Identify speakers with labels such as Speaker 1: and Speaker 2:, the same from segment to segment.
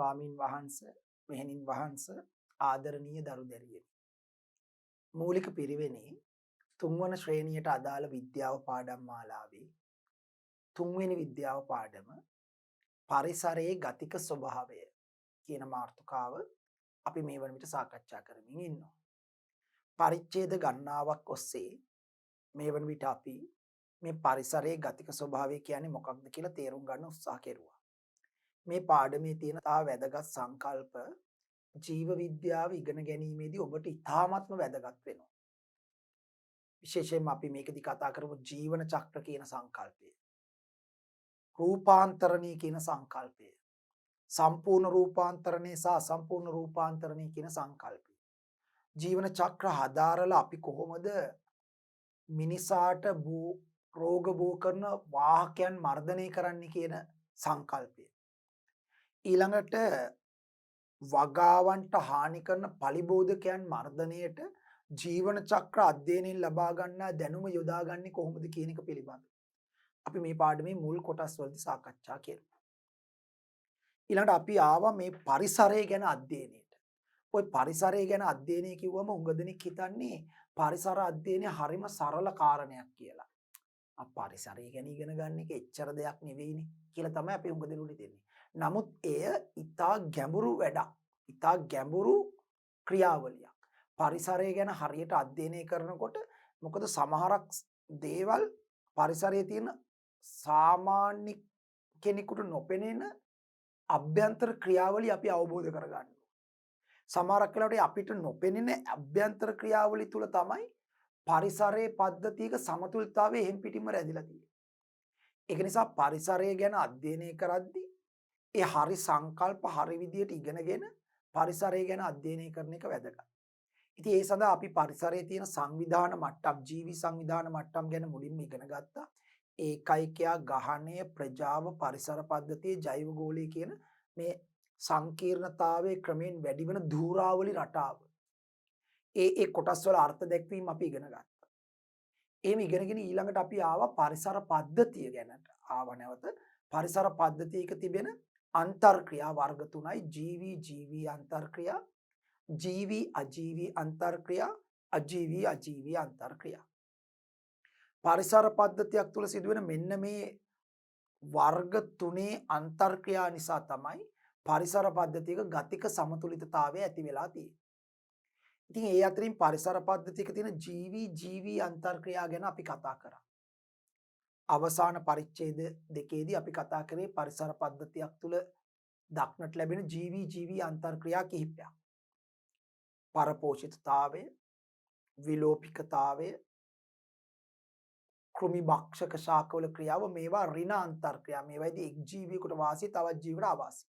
Speaker 1: ස්වාමින් වහන්සේ, මෙහෙණින් වහන්සේ, ආදරණීය දරු දැරියනි. මූලික පිරිවෙනේ තුන්වන ශ්‍රේණියට අදාළ විද්‍යාව පාඩම් මාලාවේ තුන්වෙනි විද්‍යාව පාඩම පරිසරයේ ගතික ස්වභාවය කියන මාතෘකාව අපි මේ වන විට සාකච්ඡා කරමින් ඉන්නවා. පරිච්ඡේද ගණනාවක් ඔස්සේ මේ වන විට අපි මේ පරිසරයේ ගතික ස්වභාවය කියන්නේ මොකක්ද කියලා තේරුම් ගන්න උත්සාහ කෙරුවා. මේ පාඩමේ තියෙන තා වැදගත් සංකල්ප ජීව විද්‍යාව ඉගෙන ගැනීමේදී ඔබට ඉතාමත්ම වැදගත් වෙනවා. විශේෂයෙන්ම අපි මේකදී කතා කරමු ජීවන චක්‍ර කියන සංකල්පය. රූපාන්තරණී කියන සංකල්පය. සම්පූර්ණ රූපාන්තරණය සහ අසම්පූර්ණ රූපාන්තරණය කියන සංකල්පය. ජීවන චක්‍ර හදාරලා අපි කොහොමද මිනිසාට රෝග බෝ කරන වාහකයන් මර්ධනය කරන්න කියන සංකල්පය. ඊළඟට වගාවන්ට හානි කරන පලිබෝධකයන් මර්ධනයට ජීවන චක්‍ර අධ්‍යයනයෙන් ලබා ගන්නා දැනුම යොදාගන්නේ කොහොමද කියන එක පිළිබඳව අපි මේ පාඩමේ මුල් කොටස් වලදී සාකච්ඡා කරමු. ඊළඟට අපි ආවා මේ පරිසරය ගැන අධ්‍යයනයට. ඔය පරිසරය ගැන අධ්‍යයනය කිව්වම උඟ දෙනෙක් හිතන්නේ පරිසර අධ්‍යයනය හරිම සරල කාරණයක් කියලා. පරිසරය ගැන ඉගෙන ගන්න එක එච්චර දෙයක් නෙවෙයිනේ කියලා තමයි අපි උඟ දෙනුට දෙන්නේ. නමුත් එය ඉතා ගැඹුරු වැඩක්. ඉතා ගැඹුරු ක්‍රියාවලියක්. පරිසරය ගැන හරියට අධ්‍යයනය කරනකොට මොකද සමහරක් දේවල් පරිසරයේ තියෙන සාමාන්‍ය කෙනෙකුට නොපෙනෙන අභ්‍යන්තර ක්‍රියාවලිය අපි අවබෝධ කරගන්න. සමහරක් වෙලාවට අපිට නොපෙනෙන අභ්‍යන්තර ක්‍රියාවලිය තුල තමයි පරිසරයේ පද්ධතියක සමතුලිතතාවය එහෙම් පිටින්ම රැඳිලා තියෙන්නේ. ඒක නිසා පරිසරය ගැන අධ්‍යයනය කරද්දී ඒ හරි සංකල්ප හරි විදියට ඉගෙනගෙන පරිසරය ගැන අධ්‍යයනය කරන එක වැදගත්. ඉතින් ඒ සඳහා අපි පරිසරයේ තියෙන සංවිධාන මට්ටම් ජීවි සංවිධාන මට්ටම් ගැන මුලින්ම ඉගෙන ගත්තා. ඒකයිකයා ගහණය ප්‍රජාව පරිසර පද්ධතියේ ජෛව ගෝලය කියන මේ සංකීර්ණතාවයේ ක්‍රමෙන් වැඩි වෙන ධූරාවලි රටාව. ඒ කොටස් වල අර්ථ දැක්වීම අපි ඉගෙන ගත්තා. එහෙම ඉගෙනගෙන ඊළඟට අපි ආවා පරිසර පද්ධතිය ගැනට. නැවත පරිසර පද්ධතියක තිබෙන අන්තර්ක්‍රියා වර්ග තුනයි ජීවි අන්තර්ක්‍රියා, ජීවි අජීවි අන්තර්ක්‍රියා, අජීවි අජීවි අන්තර්ක්‍රියා. පරිසර පද්ධතියක් තුළ සිදුවෙන මෙන්න මේ වර්ග තුනේ අන්තර්ක්‍රියා නිසා තමයි පරිසර පද්ධතියක ගතික සමතුලිතතාවය ඇති වෙලා තියෙන්නේ. ඉතින් ඒ අතරින් පරිසර පද්ධතියක තියෙන ජීවි අන්තර්ක්‍රියා ගැන අපි කතා කරා. අවසාන පරිච්ඡේද දෙකේදී අපි කතා කරේ පරිසර පද්ධතියක් තුළ දක්නට ලැබෙන ජීවි අන්තර්ක්‍රියා කිහිපයක්. පරපෝෂිතතාවය, විලෝපිකතාවය, කෘමි භක්ෂක ශාකවල ක්‍රියාව මේවා ඍණ අන්තර්ක්‍රියා. මේවායිදී එක් ජීවියෙකුට වාසී තවත් ජීවියෙකුට අවාසී.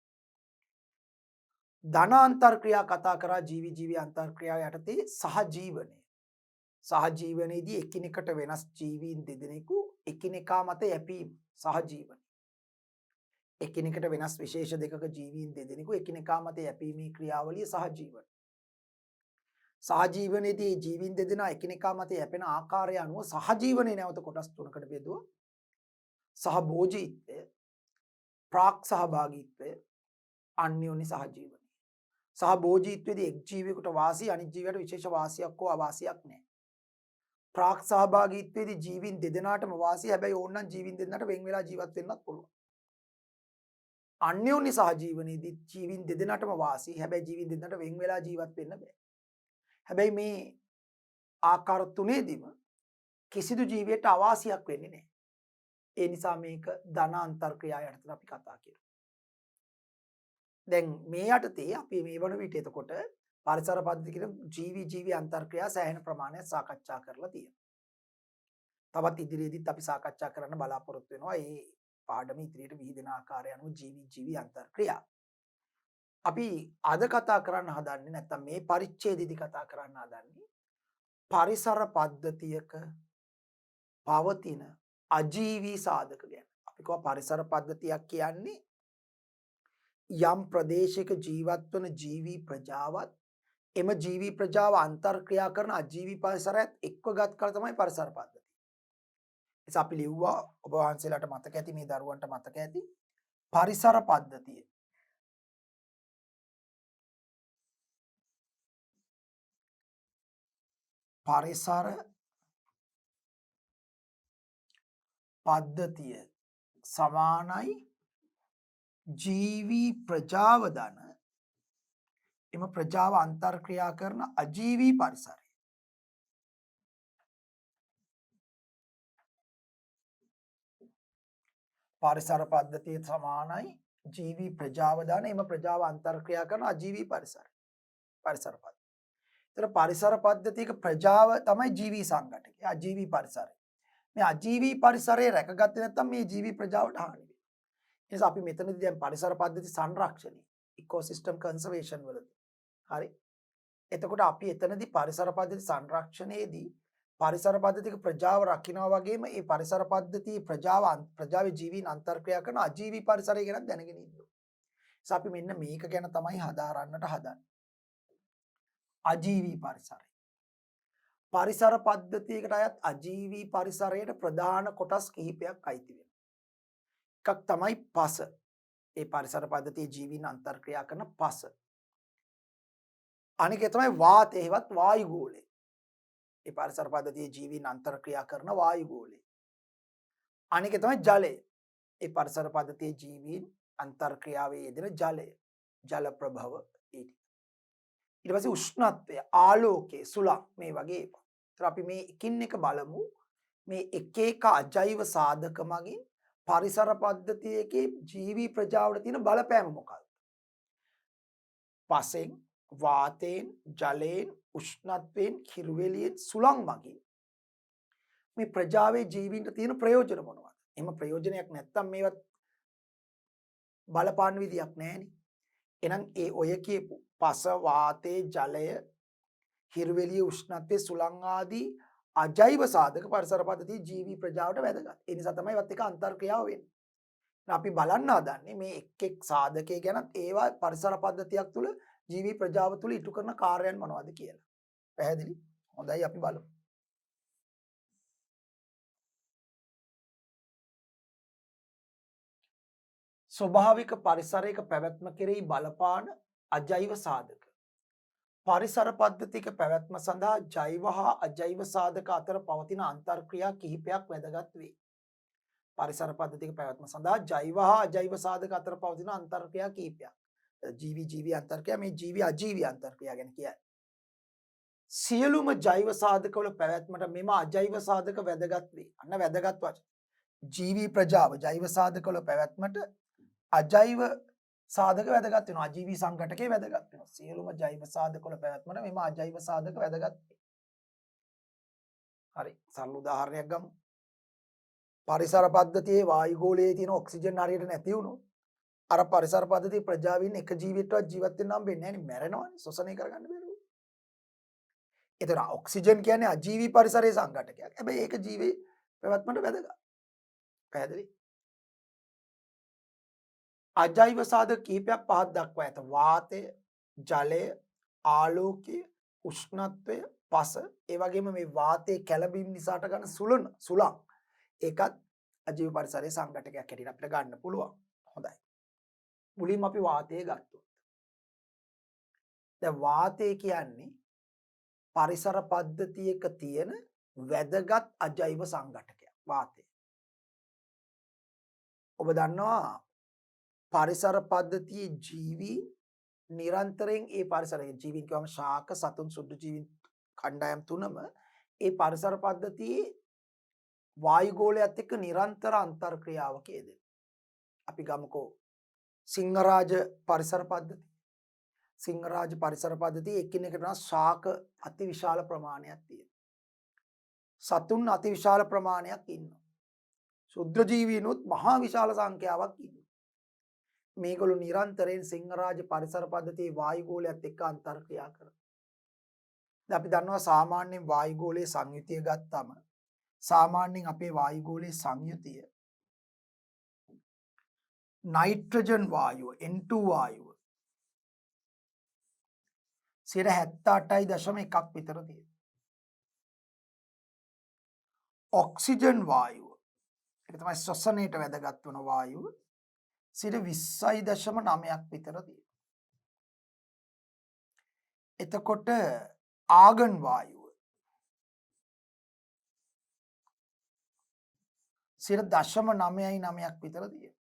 Speaker 1: ධන අන්තර්ක්‍රියා කතා කරා ජීවි අන්තර්ක්‍රියාව යටතේ සහජීවනය. සහජීවනයේදී එකිනෙකට වෙනස් ජීවීන් දෙදෙනෙකු එකිනෙකා මත යැපීම සහජීවනය. එකිනෙකට වෙනස් විශේෂ දෙකක ජීවීන් දෙදෙනෙකු එකිනෙකා මත යැපීමේ ක්‍රියාවලිය සහජීවනය. සහජීවනයේදී ජීවීන් දෙදෙනා එකිනෙකා මත යැපෙන ආකාරය අනුව සහජීවනයේ නැවත කොටස් තුනකට බෙදුවා. සහභෝජීත්වය, ප්‍රාක් සහභාගීත්වය, අන්‍යෝන්‍ය සහජීවනය. සහභෝජීත්වයේදී එක් ජීවියෙකුට වාසී අනිත් ජීවියට විශේෂ වාසියක් හෝ අවාසියක් නැහැ. ප්‍රාක් සහභාගීත්වයේදී ජීවීන් දෙදෙනාටම වාසී හැබැයි ඕනනම් ජීවීන් දෙදෙනාට වෙන් වෙලා ජීවත් වෙන්නත් පුළුවන්. අන්‍යෝන්‍ය සහජීවනයේදී ජීවීන් දෙදෙනාටම වාසී හැබැයි ජීවීන් දෙදෙනාට වෙන් වෙලා ජීවත් වෙන්න බෑ. හැබැයි මේ ආකාර තුනේදීම කිසිදු ජීවියට අවාසියක් වෙන්නේ නැහැ. ඒ නිසා මේක ධන අන්තර්ක්‍රියා යටතේ අපි කතා කරමු. දැන් මේ යටතේ අපි මේ වන විට එතකොට පරිසර පද්ධතිය කියන ජීවි අන්තර්ක්‍රියා සෑහෙන ප්‍රමාණයක් සාකච්ඡා කරලා තියෙනවා. තවත් ඉදිරියේදීත් අපි සාකච්ඡා කරන්න බලාපොරොත්තු වෙනවා මේ පාඩම ඉදිරියට විහිදෙන ආකාරය අනුව ජීවි අන්තර්ක්‍රියා. අපි අද කතා කරන්න හදන්නේ නැත්නම් මේ පරිච්ඡේදයේදී කතා කරන්න හදන්නේ පරිසර පද්ධතියක පවතින අජීවී සාධක ගැන. අපි කියවා පරිසර පද්ධතියක් කියන්නේ යම් ප්‍රදේශයක ජීවත් වන ජීවි ප්‍රජාවත් එම ජීවි ප්‍රජාව අන්තර්ක්‍රියා කරන අජීවී පරිසරයත් එක්වගත් කල තමයි පරිසර පද්ධතිය. එස අපි ලිව්වා ඔබ වහන්සේලාට මතක ඇති මේ දරුවන්ට මතක ඇති පරිසර පද්ධතිය පරිසර පද්ධතිය සමානයි ජීවී ප්‍රජාව දන එම ප්‍රජාව අන්තර්ක්‍රියා කරන අජීවී පරිසරය. පරිසර පද්ධතිය සමානයි ජීවී ප්‍රජාව දාන එම ප්‍රජාව අන්තර්ක්‍රියා කරන අජීවී පරිසරය. පරිසර පද්ධතිය. ඒතර පරිසර පද්ධතියක ප්‍රජාව තමයි ජීවී සංඝටකය. අජීවී පරිසරය. මේ අජීවී පරිසරය රැකගත්තේ නැත්නම් මේ ජීවී ප්‍රජාවට හානි වෙනවා. ඒ නිසා අපි මෙතනදී දැන් පරිසර පද්ධති සංරක්ෂණය ඉකෝසිස්ටම් කන්සර්වේෂන් වලදී හරි. එතකොට අපි එතනදී පරිසර පද්ධති සංරක්ෂණයේදී පරිසර පද්ධතික ප්‍රජාව රකින්නවා වගේම ඒ පරිසර පද්ධති ප්‍රජාවේ ජීවීන් අන්තර්ක්‍රියා කරන අජීවී පරිසරය ගැන දැනගෙන ඉන්න ඕනේ. ඒස අපි මෙන්න මේක ගැන තමයි හදාරන්නට හදන්නේ. අජීවී පරිසරය. පරිසර පද්ධතියකට අයත් අජීවී පරිසරයට ප්‍රධාන කොටස් කිහිපයක් අයිති වෙනවා. එකක් තමයි පස. ඒ පරිසර පද්ධතියේ ජීවීන් අන්තර්ක්‍රියා කරන පස. අනික තමයි වාතය හෙවත් වායුගෝලය. ඒ පරිසර පද්ධතියේ ජීවීන් අන්තර්ක්‍රියා කරන වායුගෝලය. අනික තමයි ජලය. ඒ පරිසර පද්ධතියේ ජීවීන් අන්තර්ක්‍රියාවේ යෙදෙන ජලය. ජල ප්‍රභව ඊට පස්සේ උෂ්ණත්වය, ආලෝකය, සුළං මේ වගේ ඒවා. ඒතර අපි මේ එකින් එක බලමු. මේ එක එක අජෛව සාධක මගින් පරිසර පද්ධතියකේ ජීවී ප්‍රජාවට තියෙන බලපෑම මොකක්ද? පසෙන්, වාතයෙන්, ජලයෙන්, උෂ්ණත්වයෙන්, කිරුවෙලියෙන්, සුළං මගින් මේ ප්‍රජාවේ ජීවීන්ට තියෙන ප්‍රයෝජන මොනවද? එහෙම ප්‍රයෝජනයක් නැත්තම් මේවත් බලපාන විදියක් නැහැනේ. එහෙනම් ඒ ඔය කියපු පස, වාතේ, ජලය, හිරුවෙලිය, උෂ්ණත්වයේ, සුළං ආදී අජෛව සාධක පරිසර පද්ධතියේ ජීවී ප්‍රජාවට වැදගත්. ඒ නිසා තමයි වත් එක අන්තර්ක්‍රියාව වෙන්නේ. අපි බලන්න හදන්නේ මේ එක් එක් සාධකයේ ගැනත් ඒවා පරිසර පද්ධතියක් තුළ ජීවී ප්‍රජාව තුළ ඉටු කරන කාර්යයන් මොනවද කියලා. පැහැදිලි? හොඳයි අපි බලමු. ස්වභාවික පරිසරයක පැවැත්ම කෙරෙහි බලපාන අජෛව සාධක. පරිසර පද්ධතියක පැවැත්ම සඳහා ජෛව හා අජෛව සාධක අතර පවතින අන්තර්ක්‍රියා කිහිපයක් වැදගත් වේ. පරිසර පද්ධතියක පැවැත්ම සඳහා ජෛව හා අජෛව සාධක අතර පවතින අන්තර්ක්‍රියා කිහිපයක්. ජීවී අන්තර්ක්‍රියා මේ ජීවී අජීවී අන්තර්ක්‍රියා ගැන කියන්නේ. සියලුම ජෛව සාධකවල පැවැත්මට මෙම අජෛව සාධක වැදගත් වේ. අන්න වැදගත් වචන. ජීවී ප්‍රජාව ජෛව සාධකවල පැවැත්මට අජෛව සාධක වැදගත් වෙනවා. අජීවී සංඝටකේ වැදගත් වෙනවා. සියලුම ජෛව සාධකවල පැවැත්මට මෙම අජෛව සාධක වැදගත් වේ. හරි. සරල උදාහරණයක් ගමු. පරිසර පද්ධතියේ වායුගෝලයේ තියෙන ඔක්සිජන් හරියට නැති වුණොත් අර පරිසර පද්ධතියේ ප්‍රජාවින් එක ජීවිතවත් ජීවත් වෙන්න හම්බෙන්නේ නැහැ නේ. මැරෙනවානේ. ශ්වසනය කරගන්න බැරුව. ඒතර ඔක්සිජන් කියන්නේ අජීවී පරිසරයේ සංඝටකයක්. හැබැයි ඒක ජීවී පැවැත්මට වැදගත්. පැහැදිලි? අජෛව සාධක කිහිපයක් පහක් දක්වා ඇත. වාතය, ජලය, ආලෝකය, උෂ්ණත්වය, පස. ඒ වගේම මේ වාතයේ කැළඹීම නිසාට ගන්න සුළං. ඒකත් අජීව පරිසරයේ සංඝටකයක් හැටියට අපිට ගන්න පුළුවන්. හොඳයි. මුලින්ම අපි වාතය ගත්තොත්. දැන් වාතය කියන්නේ පරිසර පද්ධතියක තියෙන වැදගත් අජෛව සංඝටකයක්. වාතය. ඔබ දන්නවා පරිසර පද්ධතියේ ජීවී නිරන්තරයෙන් ඒ පරිසරයේ ජීවීන් කියවම ශාක, සතුන්, සුදු ජීවීන් කණ්ඩායම් තුනම ඒ පරිසර පද්ධතියේ වායුගෝලයත් එක්ක නිරන්තර අන්තර්ක්‍රියාවක යෙදෙන. අපි ගමුකෝ සිංහරාජ පරිසර පද්ධතිය. සිංහරාජ පරිසර පද්ධතියේ එකිනෙකට ශාක අතිවිශාල ප්‍රමාණයක් තියෙනවා. සතුන් අතිවිශාල ප්‍රමාණයක් ඉන්නවා. ශුද්‍ර ජීවීනුත් මහා විශාල සංඛ්‍යාවක් ඉන්නවා. මේගොල්ලෝ නිරන්තරයෙන් සිංහරාජ පරිසර පද්ධතියේ වායුගෝලයත් එක්ක අන්තර්ක්‍රියා කරනවා. දැන් අපි දන්නවා සාමාන්‍යයෙන් වායුගෝලයේ සංයුතිය ගත්තම සාමාන්‍යයෙන් අපේ වායුගෝලයේ සංයුතිය නයිට්‍රජන් වායුව N2 වායුව 78.1ක් විතර තියෙනවා. ඔක්සිජන් වායුව ඒක තමයි ශ්වසනයට වැදගත් වන වායුව 20.9ක් විතර තියෙනවා. එතකොට ආගන් වායුව .999ක් විතර තියෙනවා.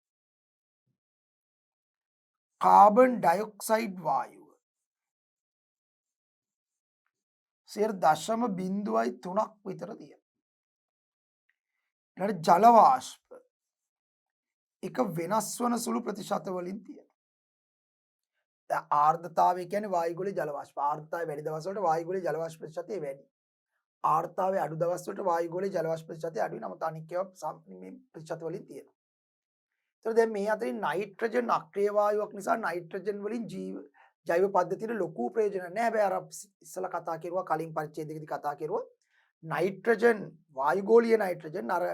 Speaker 1: කාබන් ඩයොක්සයිඩ් වායුව 0.03ක් විතර තියෙනවා. ඊළඟට ජල වාෂ්ප එක වෙනස් වන සුළු ප්‍රතිශත වලින් තියෙනවා. දැන් ආර්ද්‍රතාවය කියන්නේ වායුගෝලීය ජල වාෂ්ප. ආර්ද්‍රතාවය වැඩි දවස් වලට වායුගෝලීය ජල වාෂ්ප ප්‍රතිශතය වැඩි. ආර්ද්‍රතාවය අඩු දවස් වලට වායුගෝලීය ජල වාෂ්ප ප්‍රතිශතය අඩුයි. නමුත් අනික් ඒවා මේ ප්‍රතිශත වලින් තියෙනවා. ඒතර දැන් මේ අතරින් නයිට්‍රජන් අක්‍රිය වායුවක් නිසා නයිට්‍රජන් වලින් ජෛව පද්ධතියට ලොකු ප්‍රයෝජනයක් නැහැ. හැබැයි අර ඉස්සලා කතා කරුවා කලින් පරිච්ඡේදයකදී කතා කරුවා නයිට්‍රජන් වායුගෝලීය නයිට්‍රජන් අර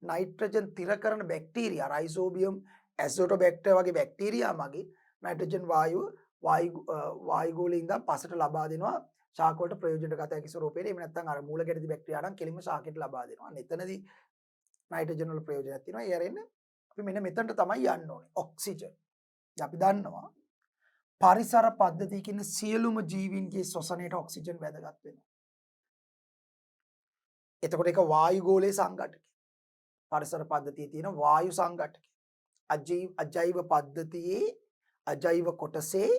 Speaker 1: නයිට්‍රජන් තිර කරන බැක්ටීරියා රයිසෝබියම් ඇසෝටෝබැක්ටර් වගේ බැක්ටීරියා මගින් නයිට්‍රජන් වායුගෝලයේ ඉඳන් පසට ලබා දෙනවා ශාක වලට ප්‍රයෝජනගත හැකි ස්වරූපයේ. එහෙම නැත්නම් අර මූලකැඩි බැක්ටීරියා නම් කෙලින්ම ශාකයට ලබා දෙනවා. අන්න එතනදී නයිට්‍රජන් වල ප්‍රයෝජනයක් තියෙනවා. ඒ අරින්න අපි මෙන්න මෙතනට තමයි යන්න ඕනේ. ඔක්සිජන්. අපි දන්නවා පරිසර පද්ධතිය කියන සියලුම ජීවීන්ගේ ශ්වසනයට ඔක්සිජන් වැදගත් වෙනවා. එතකොට ඒක වායුගෝලයේ සංඝටකය. පරිසර පද්ධතියේ තියෙන වායු සංඝටකය. අජෛව පද්ධතියේ අජෛව කොටසේ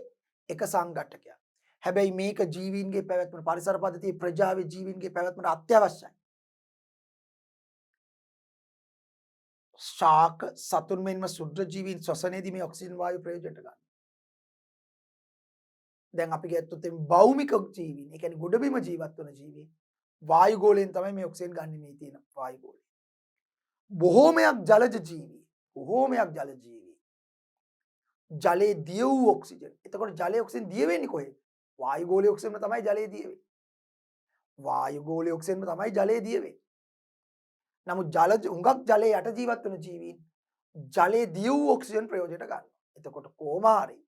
Speaker 1: එක සංඝටකයක්. හැබැයි මේක ජීවීන්ගේ පැවැත්මට පරිසර පද්ධතියේ ප්‍රජාවේ ජීවීන්ගේ පැවැත්මට අත්‍යවශ්‍යයි. ශාක සතුන් මෙන්ම ශුද්‍ර ජීවීන් ශ්වසනයේදී මේ ඔක්සිජන් වායු ප්‍රයෝජනට ගන්නවා. දැන් අපි ගත්තොත් මේ භෞමික ජීවීන්, ඒ කියන්නේ ගොඩබිම ජීවත් වන ජීවීන් වායුගෝලයෙන් තමයි මේ ඔක්සිජන් ගන්න මේ තියෙන වායුගෝලය. බොහෝමයක් ජලජ ජීවී, බොහෝමයක් ජල ජීවී ජලයේ දිය වූ ඔක්සිජන්. එතකොට ජලයේ ඔක්සිජන් දිය වෙන්නේ කොහෙද? වායුගෝලයේ ඔක්සිජන් තමයි ජලයේ දිය වෙන්නේ. වායුගෝලයේ ඔක්සිජන් තමයි ජලයේ දිය වෙන්නේ. නමුත් ජලජ උඟක් ජලයේ යට ජීවත් වන ජීවීන් ජලයේ දිය වූ ඔක්සිජන් ප්‍රයෝජනට ගන්නවා. එතකොට කොහොම හරි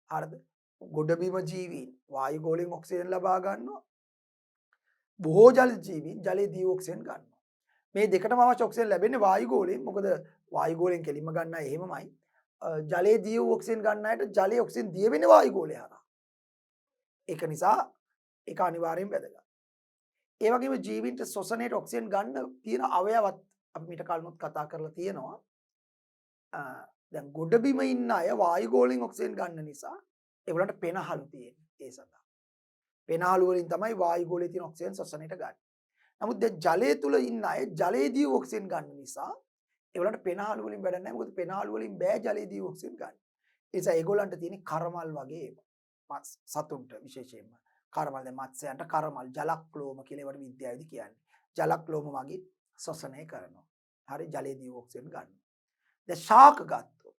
Speaker 1: හරිද? ගොඩබිම ජීවීන් වායුගෝලයෙන් ඔක්සිජන් ලබා ගන්නවා. බොහෝ ජල ජීවීන් ජලයේ දිය වූ ඔක්සිජන් ගන්නවා. මේ දෙකටම අවශ්‍ය ඔක්සිජන් ලැබෙන්නේ වායුගෝලයෙන්. මොකද වායුගෝලයෙන් කෙලින්ම ගන්න අය එහෙමමයි. ජලයේ දිය වූ ඔක්සිජන් ගන්න අයට ජලයේ ඔක්සිජන් දිය වෙන්නේ වායුගෝලය හරහා. ඒක නිසා ඒක අනිවාර්යෙන් වැදගත්. ඒ වගේම ජීවීන්ට ශ්වසනයේ ඔක්සිජන් ගන්න තියෙන අවයවත් අපි මීට කලිනුත් කතා කරලා තියෙනවා. දැන් ගොඩබිම ඉන්න අය වායුගෝලයෙන් ඔක්සිජන් ගන්න නිසා ඒගොල්ලන්ට පෙනහළු තියෙන්නේ. ඒ සඳහා පෙනහළු වලින් තමයි වායුගෝලයේ තියෙන ඔක්සිජන් ශ්වසනයට ගන්න. නමුත් දැන් ජලයේ තුල ඉන්න අය ජලයේදී ඔක්සිජන් ගන්න නිසා ඒගොල්ලන්ට පෙනහළු වලින් වැඩක් නැහැ. මොකද පෙනහළු වලින් බෑ ජලයේදී ඔක්සිජන් ගන්න. ඒ නිසා ඒගොල්ලන්ට තියෙන කරමල් වගේ ඒවා. සතුන්ට විශේෂයෙන්ම කරමල් දැන් මත්ස්‍යයන්ට කරමල් ජලක්ලෝම කියලා ඒවට විද්‍යාවේදී කියන්නේ. ජලක්ලෝම වගේ ශ්වසනය කරනවා. හරි ජලයේදී ඔක්සිජන් ගන්නවා. දැන් ශාක ගත්තොත්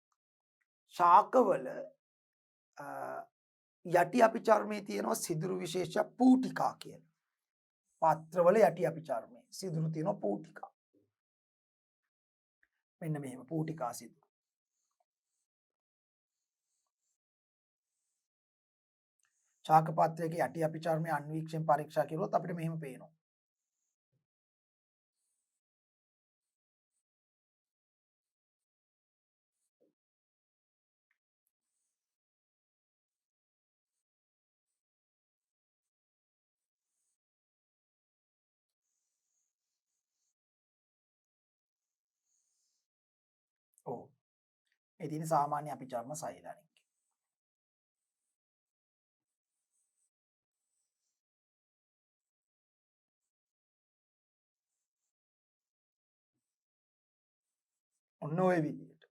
Speaker 1: ශාකවල යටි අපිචර්මයේ තියෙනවා සිදුරු විශේෂ පූටිකා කියන. පාත්‍රවල යටි අපිචර්මයේ සිදුරු තියෙනවා පූටිකා. මෙන්න මෙහෙම පූටිකා සිදුරු. ශාක පාත්‍රයක යටි අපිචර්මයේ අන්වීක්ෂණ පරීක්ෂා කරුවොත් අපිට මෙහෙම පේනවා. ඔව්. ඒ තියෙන සාමාන්‍ය අපිචර්ම සෛලනික. ඔන්න ඔය විදිහට.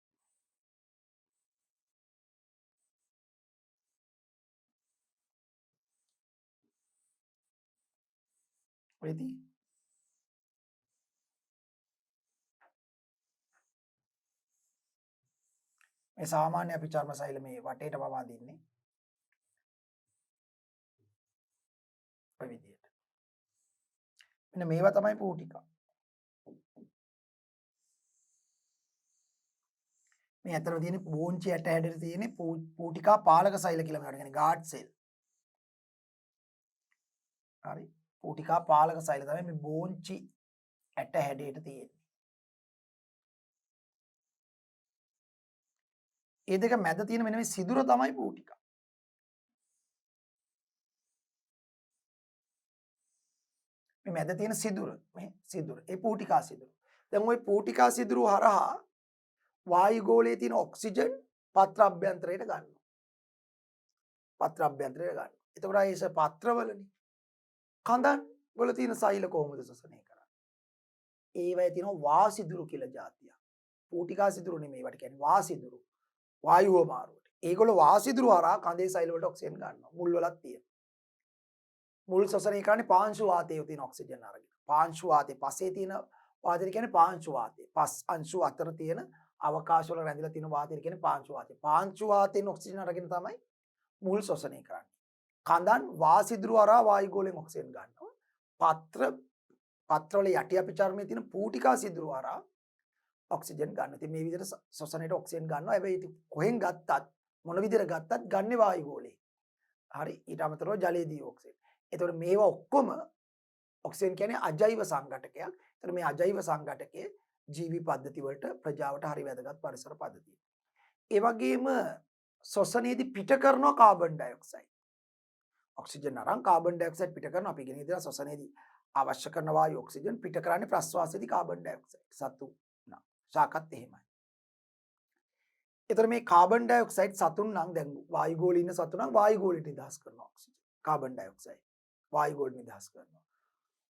Speaker 1: වෙති මේ සාමාන්‍ය අපිචර්ම සෛල මේ වටේට පවා දින්නේ. ඔය විදිහට. මෙන්න මේවා තමයි පූටිකා. මේ අතර තියෙන බෝංචි ඇට හැඩට තියෙන පූටිකා පාලක සෛල කියලා මේවට කියන්නේ ගාඩ් සෙල්. හරි. පූටිකා පාලක සෛල තමයි මේ බෝංචි ඇට හැඩයට තියෙන්නේ. ඒ දෙක මැද තියෙන මෙන්න මේ සිදුර තමයි පූටිකා. මේ මැද තියෙන සිදුර මේ සිදුර. ඒ පූටිකා සිදුර. දැන් ওই පූටිකා සිදුරු හරහා වායුගෝලයේ තියෙන ඔක්සිජන් පත්‍ර අභ්‍යන්තරයට ගන්නවා. පත්‍ර අභ්‍යන්තරයට ගන්නවා. එතකොට ආයෙස පත්‍රවලනේ කඳන් වල තියෙන සෛල කොහොමද ශෝෂණය කරන්නේ? ඒවයේ තියෙන වාසිදුරු කියලා જાතියක්. පූටිකා සිදුරු නෙමෙයි වට කියන්නේ වාසිදුරු. වායුව මාරුවට. ඒගොල්ලෝ වාසිදුරු හරහා කඳේ සෛල වලට ඔක්සිජන් ගන්නවා. මුල් වලක් තියෙන. මුල් ශෝෂණය කරන්නේ පාංශු වාතයේ තියෙන ඔක්සිජන් අරගෙන. පාංශු වාතයේ පස්සේ තියෙන වාතය කියන්නේ පාංශු වාතය. පස් අංශු අතර තියෙන අවකාශ වල රැඳිලා තියෙන වාතය කියන්නේ පාංශු වාතය. පාංශු වාතයෙන් ඔක්සිජන් අරගෙන තමයි මුල් ශෝෂණය කරන්නේ. කඳන් වාසිදුරු හරහා වායුගෝලයෙන් ඔක්සිජන් ගන්නවා. පත්‍රවල යටි අපි චර්මයේ තියෙන පූටිකා සිදුරු හරහා ඔක්සිජන් ගන්නවා. ඉතින් මේ විදිහට ශ්වසනයට ඔක්සිජන් ගන්නවා. හැබැයි ඉතින් කොහෙන් ගත්තත් මොන විදිහට ගත්තත් ගන්නේ වායුගෝලයෙන්. හරි. ඊට අමතරව ජලයේදී ඔක්සිජන්. එතකොට මේවා ඔක්කොම ඔක්සිජන් කියන්නේ අජෛව සංඝටකයක්. එතකොට මේ අජෛව සංඝටකයේ ජීවි පද්ධති වලට ප්‍රජාවට හරි වැදගත් පරිසර පද්ධතිය. ඒ වගේම ශ්වසනයේදී පිට කරනවා කාබන් ඩයොක්සයිඩ්. ඔක්සිජන් අරන් කාබන් ඩයොක්සයිඩ් පිට කරනවා. අපි ඉගෙන ඉඳලා ශ්වසනයේදී අවශ්‍ය කරන වායු ඔක්සිජන් පිට කරන්නේ ප්‍රශ්වාසයේදී කාබන් ඩයොක්සයිඩ්. සතු නම් ශාකත් එහෙමයි. ඒතර මේ කාබන් ඩයොක්සයිඩ් සතුන් නම් දැන් වායුගෝලයේ ඉන්න සතුන් නම් වායුගෝලයට නිදහස් කරනවා ඔක්සිජන්. කාබන් ඩයොක්සයිඩ් වායුගෝලයට නිදහස් කරනවා.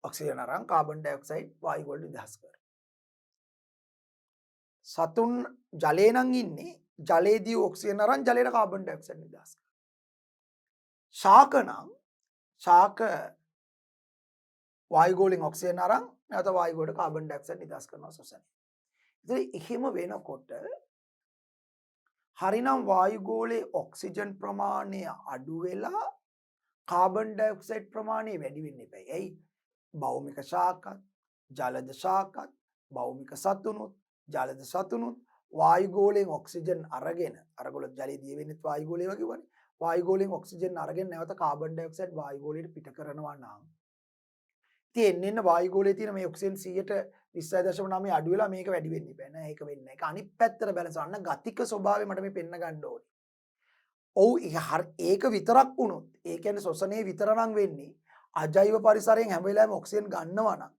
Speaker 1: ඔක්සිජන් අරන් කාබන් ඩයොක්සයිඩ් වායුගෝලයට නිදහස් කරනවා. සතුන් ජලේ නම් ඉන්නේ ජලයේදී ඔක්සිජන් අරන් ජලයට කාබන් ඩයොක්සයිඩ් නිදහස් කරනවා. ශාක නම් ශාක වායුගෝලයෙන් ඔක්සිජන් අරන් නැවත වායුගෝලයට කාබන් ඩයොක්සයිඩ් නිදහස් කරනවා ශ්වසනය. ඉතින් එහෙම වෙනකොට හරිනම් වායුගෝලයේ ඔක්සිජන් ප්‍රමාණය අඩු වෙලා කාබන් ඩයොක්සයිඩ් ප්‍රමාණය වැඩි වෙන්න එපා. ඇයි? භෞමික ශාකත්, ජලද ශාකත්, භෞමික සතුනුත්, ජලද සතුනුත් වායුගෝලයෙන් ඔක්සිජන් අරගෙන අරගොල්ලෝ ජලයේ දිය වෙන්නේ වායුගෝලයේ වගේ වනේ. වායුගෝලයෙන් ඔක්සිජන් අරගෙන නැවත කාබන් ඩයොක්සයිඩ් වායුගෝලයට පිට කරනවා නම් ඉතින් එන්න වායුගෝලයේ තියෙන මේ ඔක්සිජන් 20.9 අඩු වෙලා මේක වැඩි වෙන්න ඉබේ නෑ. ඒක වෙන්නේ නැහැ. ඒක අනිත් පැත්තට බැලන්ස් කරන්න ගතික ස්වභාවය මට මේ පෙන්න ගන්න ඕනේ. ඔව් ඒක විතරක් වුණොත් ඒ කියන්නේ ශ්වසනයේ විතර නම් වෙන්නේ අජෛව පරිසරයෙන් හැම වෙලාවෙම ඔක්සිජන් ගන්නවා නම්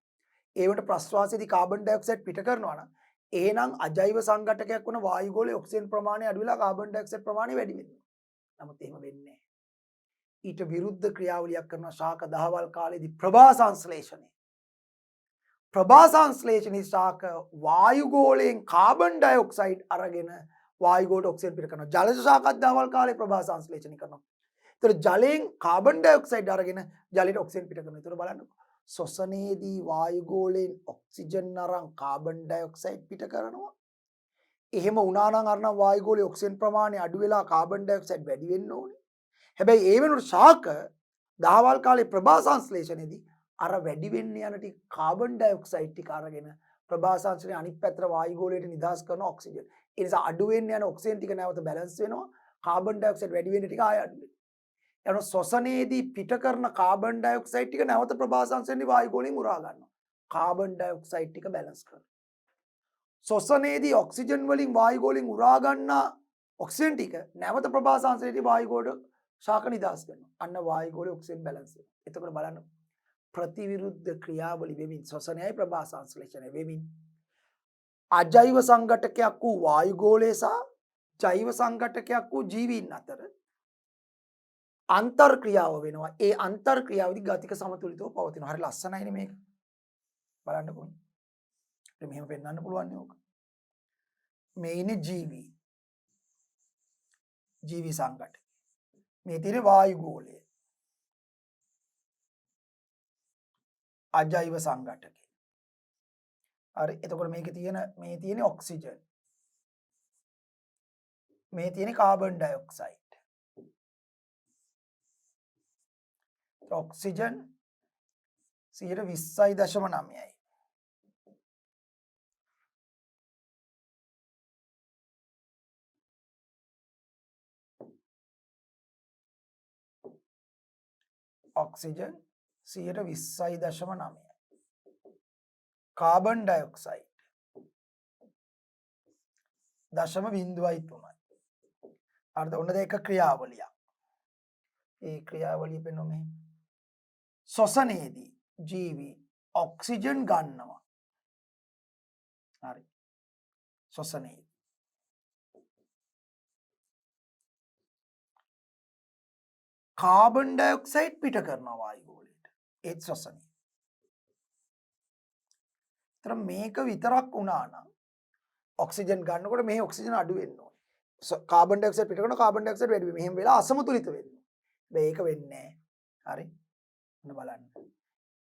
Speaker 1: ඒවට ප්‍රශ්වාසයේදී කාබන් ඩයොක්සයිඩ් පිට කරනවා නම් එහෙනම් අජෛව සංඝටකයක් වුණ වායුගෝලයේ ඔක්සිජන් ප්‍රමාණය අඩු වෙලා කාබන් ඩයොක්සයිඩ් ප්‍රමාණය වැඩි වෙනවා. නමුත් එහෙම වෙන්නේ නැහැ. ඊට විරුද්ධ ක්‍රියාවලියක් කරන ශාක දහවල් කාලේදී ප්‍රභා සංශ්ලේෂණය. ප්‍රභා සංශ්ලේෂණී ශාක වායුගෝලයෙන් කාබන් ඩයොක්සයිඩ් අරගෙන වායුගෝලයට ඔක්සිජන් පිට කරනවා. ජලජ ශාකත් දහවල් කාලේ ප්‍රභා සංශ්ලේෂණය කරනවා. ඒතර ජලයෙන් කාබන් ඩයොක්සයිඩ් අරගෙන ජලයට ඔක්සිජන් පිට කරනවා. ඒතර බලන්නකෝ. ශ්වසනයේදී වායුගෝලයෙන් ඔක්සිජන් අරන් කාබන් ඩයොක්සයිඩ් පිට කරනවා. එහෙම වුණා නම් අර නම් වායුගෝලයේ ඔක්සිජන් ප්‍රමාණය අඩු වෙලා කාබන් ඩයොක්සයිඩ් වැඩි වෙන්න ඕනේ. හැබැයි ඒ වෙනුවට ශාක දහවල් කාලේ ප්‍රභා සංශ්ලේෂණයේදී අර වැඩි වෙන්න යන ටික කාබන් ඩයොක්සයිඩ් ටික අරගෙන ප්‍රභා සංශ්ලේෂණය අනිත් පැත්තට වායුගෝලයට නිදහස් කරන ඔක්සිජන්. ඒ නිසා අඩු වෙන්න යන ඔක්සිජන් ටික නැවත බැලන්ස් වෙනවා. කාබන් ඩයොක්සයිඩ් වැඩි වෙන්න ටික ආය අඩු වෙනවා. එනවා ශ්වසනයේදී පිට කරන කාබන් ඩයොක්සයිඩ් ටික නැවත ප්‍රභා සංශ්ලේෂණේ වායුගෝලයෙන් උරා ගන්නවා. කාබන් ඩයොක්සයිඩ් ටික බැලන්ස් කරනවා. ශ්වසනයේදී ඔක්සිජන් වලින් වායුගෝලයෙන් උරා ගන්නා ඔක්සිජන් ටික නැවත ප්‍රභා සංශ්ලේෂණේ වායුගෝලයට ශාක නිදහස් කරනවා. අන්න වායුගෝලයේ ඔක්සිජන් බැලන්ස් වෙනවා. එතකොට බලන්න ප්‍රතිවිරුද්ධ ක්‍රියාවලි වෙමින් ශ්වසනයයි ප්‍රභා සංශ්ලේෂණය වෙමින් අජෛව සංඝටකයක් වූ වායුගෝලය සහ ජෛව සංඝටකයක් වූ ජීවීන් අතර අන්තර් ක්‍රියාව වෙනවා. ඒ අන්තර් ක්‍රියාවදී ගතික සමතුලිතව පවතිනවා. හරි ලස්සනයිනේ මේක. බලන්නකෝ. මෙහෙම පෙන්වන්න පුළුවන් නේ ඕක. මේ ඉන්නේ ජීවි. ජීවි සංඝටක. මේ තියෙන වායුගෝලය. අජෛව සංඝටක. හරි එතකොට මේකේ තියෙන ඔක්සිජන්. මේ තියෙන කාබන් ඩයොක්සයිඩ්. ඔක්සිජන් 20.9යි. ඔක්සිජන් 20.9යි. කාබන් ඩයොක්සයිඩ් 0.3යි. අර්ධ ඔන්න දෙක ක්‍රියාවලියක්. ඒ ක්‍රියාවලිය පෙන්වන්නේ මෙහෙම. ශ්වසනයේදී ජීවි ඔක්සිජන් ගන්නවා. හරි. ශ්වසනයේ කාබන් ඩයොක්සයිඩ් පිට කරනවා වායු ගෝලයට. ඒත් ශ්වසනය. ඒතර මේක විතරක් වුණා නම් ඔක්සිජන් ගන්නකොට මේ ඔක්සිජන් අඩු වෙන්න ඕනේ. කාබන් ඩයොක්සයිඩ් පිට කරන කාබන් ඩයොක්සයිඩ් වැඩි වෙනවා. මෙහෙම වෙලා අසමතුලිත වෙනවා. මේක වෙන්නේ නැහැ. හරි. ඔන්න බලන්න.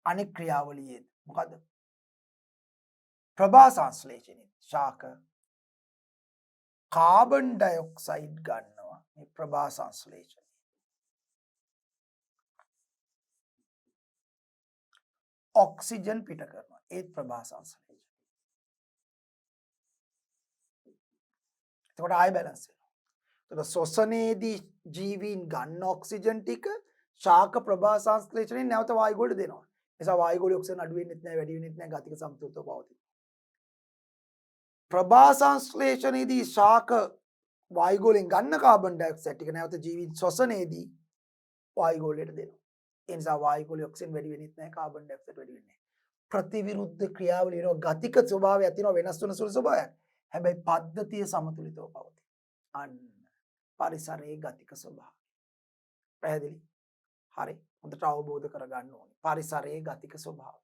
Speaker 1: අනික් ක්‍රියාවලියේ මොකද්ද? ප්‍රභා සංශ්ලේෂණය. ශාක කාබන් ඩයොක්සයිඩ් ගන්නවා මේ ප්‍රභා සංශ්ලේෂණය. ඔක්සිජන් පිට කරනවා. ඒත් ප්‍රභා සංශ්ලේෂණය. එතකොට ආයෙ බැලන්ස් වෙනවා. එතකොට ශ්වසනයේදී ජීවීන් ගන්න ඔක්සිජන් ටික ශාක ප්‍රභා සංශ්ලේෂණයෙන් නැවත වායු ගෝලයට දෙනවා. නිසා වායු ගෝලයේ ඔක්සිජන් අඩු වෙන්නෙත් නැහැ වැඩි වෙන්නෙත් නැහැ ගතික සමතුලිතව පවතිනවා. ප්‍රභා සංශ්ලේෂණයේදී ශාක වායු ගෝලයෙන් ගන්න කාබන් ඩයොක්සයිඩ් ටික නැවත ජීවීන් ශ්වසනයේදී වායු ගෝලයට දෙනවා. ඒ නිසා වායු ගෝලයේ ඔක්සිජන් වැඩි වෙන්නෙත් නැහැ කාබන් ඩයොක්සයිඩ් වැඩි වෙන්නේ නැහැ. ප්‍රතිවිරුද්ධ ක්‍රියාවලිය වෙනවා ගතික ස්වභාවයක් තියෙනවා වෙනස් වෙන සුළු ස්වභාවයක්. හැබැයි පද්ධතිය සමතුලිතව පවතී. අන්න පරිසරයේ ගතික ස්වභාවය. පැහැදිලි? හරි. හොඳට අවබෝධ කරගන්න ඕනේ. පරිසරයේ ගතික ස්වභාවය.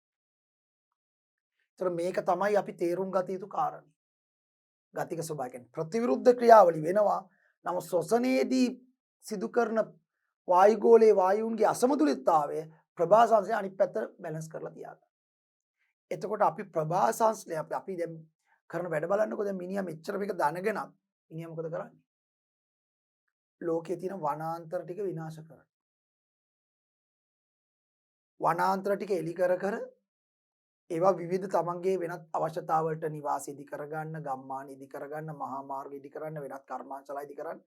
Speaker 1: ඒතර මේක තමයි අපි තේරුම් ගත යුතු කාරණේ. ගතික ස්වභාවය කියන්නේ ප්‍රතිවිරුද්ධ ක්‍රියාවලිය වෙනවා. නමුත් ශ්වසනයේදී සිදු කරන වායු ගෝලයේ වායුන්ගේ අසමතුලිතතාවය ප්‍රභා සංශ්ලේෂණය අනිත් පැත්තට බැලන්ස් කරලා තියාගන්න. එතකොට අපි ප්‍රභා සංශ්ලේෂණය අපි දැන් කරන වැඩ බලන්නකො දැන් මිනිහා මෙච්චර මේක දැනගෙනත් මිනිහා මොකද කරන්නේ? ලෝකයේ තියෙන වනාන්තර ටික විනාශ කරනවා. වනාන්තර ටික එලි කර කර ඒවා විවිධ තමන්ගේ වෙනත් අවශ්‍යතාවලට නිවාස ඉදි කරගන්න, ගම්මාන ඉදි කරගන්න, මහා මාර්ග ඉදි කරන්න, වෙනත් කර්මාන්තල ඉදි කරන්න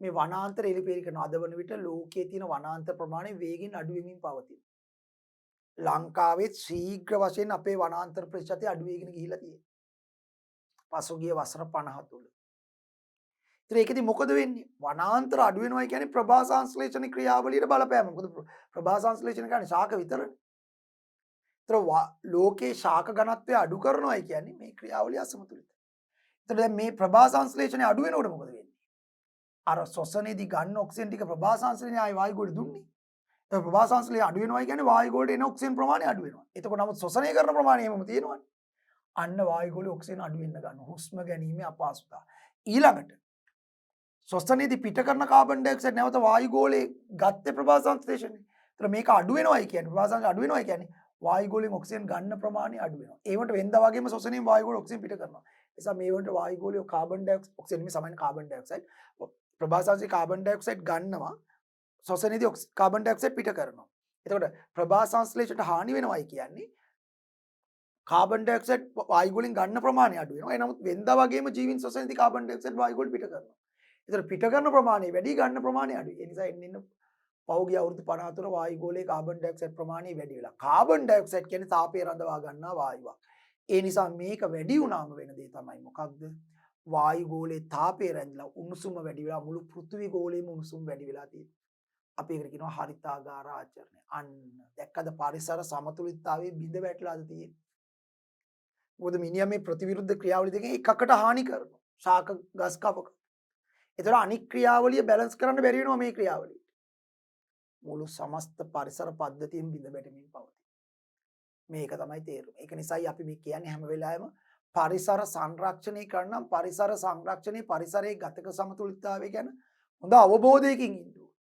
Speaker 1: මේ වනාන්තර එලිපෙලි කරන අද වන විට ලෝකයේ තියෙන වනාන්තර ප්‍රමාණය වේගෙන් අඩු වෙමින් පවතිනවා. ලංකාවේ ශීඝ්‍ර වශයෙන් අපේ වනාන්තර ප්‍රතිශතය අඩු වෙගෙන ගිහිලා තියෙනවා. පසුගිය වසර 50 තුල. ඉතින් ඒකෙදි මොකද වෙන්නේ? වනාන්තර අඩු වෙනවා කියන්නේ ප්‍රභා සංශ්ලේෂණ ක්‍රියාවලියට බලපෑම. මොකද ප්‍රභා සංශ්ලේෂණ කියන්නේ ශාක විතරනේ. ඒතර ලෝකේ ශාක ඝනත්වය අඩු කරනවායි කියන්නේ මේ ක්‍රියාවලිය අසමතුලිතයි. ඒතර දැන් මේ ප්‍රභා සංශ්ලේෂණය අඩු වෙනකොට මොකද වෙන්නේ? අර ශ්වසනයේදී ගන්න ඔක්සිජන් ටික ප්‍රභා සංශ්ලේෂණය ආයි වායු ගෝලෙට දුන්නේ. ඒක ප්‍රභා සංශ්ලේෂණය අඩු වෙනවා කියන්නේ වායු ගෝලයට එන ඔක්සිජන් ප්‍රමාණය අඩු වෙනවා. එතකොට නමුත් ශ්වසනය කරන ප්‍රමාණය එහෙමම තියෙනවනේ. අන්න වායු ගෝලයේ ඔක්සිජන් අඩු වෙන්න ගන්නවා. හුස්ම ගැනීමේ අපහසුතාව. ඊළඟට ශ්වසනයේදී පිට කරන කාබන් ඩයොක්සයිඩ් නැවත වායු ගෝලයේ ගත්තේ ප්‍රභා සංශ්ලේෂණය. ඒතර මේක අඩු වෙනවයි කියන්නේ ප්‍රභා සංශ්ලේෂණය අඩු වෙනවයි කියන්නේ වායු ගෝලයෙන් ඔක්සිජන් ගන්න ප්‍රමාණය අඩු වෙනවා. ඒ වුණට වෙනදා වගේම ශ්වසනයෙන් වායු ගෝලය ඔක්සිජන් පිට කරනවා. ඒ නිසා මේ වුණට වායු ගෝලයේ කාබන් ඩයොක්සයිඩ් ඔක්සිජන් මේ සමාන කාබන් ඩයොක්සයිඩ් ප්‍රභා සංශ්ලේෂණය කාබන් ඩයොක්සයිඩ් ගන්නවා. ශ්වසනයේදී කාබන් ඩයොක්සයිඩ් පිට කරනවා. එතකොට ප්‍රභා සංශ්ලේෂණයට හානි වෙනවයි කියන්නේ කාබන් ඩයොක්සයිඩ් වායු ගෝලයෙන් ගන්න ප්‍රමාණය අඩු වෙනවා. ඒ නමුත් වෙනදා වගේම ජීවීන් ශ්වසනයේදී කාබන් ඩයොක්සයිඩ් වායු ගෝලෙ පිට කරනවා. ඒතර පිට කරන ප්‍රමාණය වැඩි ගන්න ප්‍රමාණය අඩුයි. ඒ නිසා එන්න පෞගිය අවුරුදු 54 වායු ගෝලයේ කාබන් ඩයොක්සයිඩ් ප්‍රමාණය වැඩි වෙලා. කාබන් ඩයොක්සයිඩ් කියන්නේ තාපය රඳවා ගන්නා වායුවක්. ඒ නිසා මේක වැඩි වුණාම වෙන දේ තමයි මොකක්ද? වායු ගෝලයේ තාපය රැඳිලා උණුසුම වැඩි වෙලා මුළු පෘථිවි ගෝලයේම උණුසුම වැඩි වෙලා තියෙනවා. අපි ඒකට කියනවා හරිතාගාර ආචරණය. අන්න දැක්කද පරිසර සමතුලිතතාවයේ බිඳ වැටලාද තියෙන්නේ. මොකද මිනිහා මේ ප්‍රතිවිරුද්ධ ක්‍රියාවලිය දෙකෙන් එකකට හානි කරනවා. ශාක ගස් කපක. ඒතර අනික් ක්‍රියාවලිය බැලන්ස් කරන්න බැරි වෙනවා මේ ක්‍රියාවලිය. මුළු සමස්ත පරිසර පද්ධතියෙන් බිඳ වැටෙමින් පවතී. මේක තමයි තේරුම. ඒක නිසායි අපි මේ කියන්නේ හැම වෙලාවෙම පරිසර සංරක්ෂණය කරනම් පරිසර සංරක්ෂණයේ පරිසරයේ ගතක සමතුලිතතාවය ගැන හොඳ අවබෝධයකින් ඉන්න ඕනේ.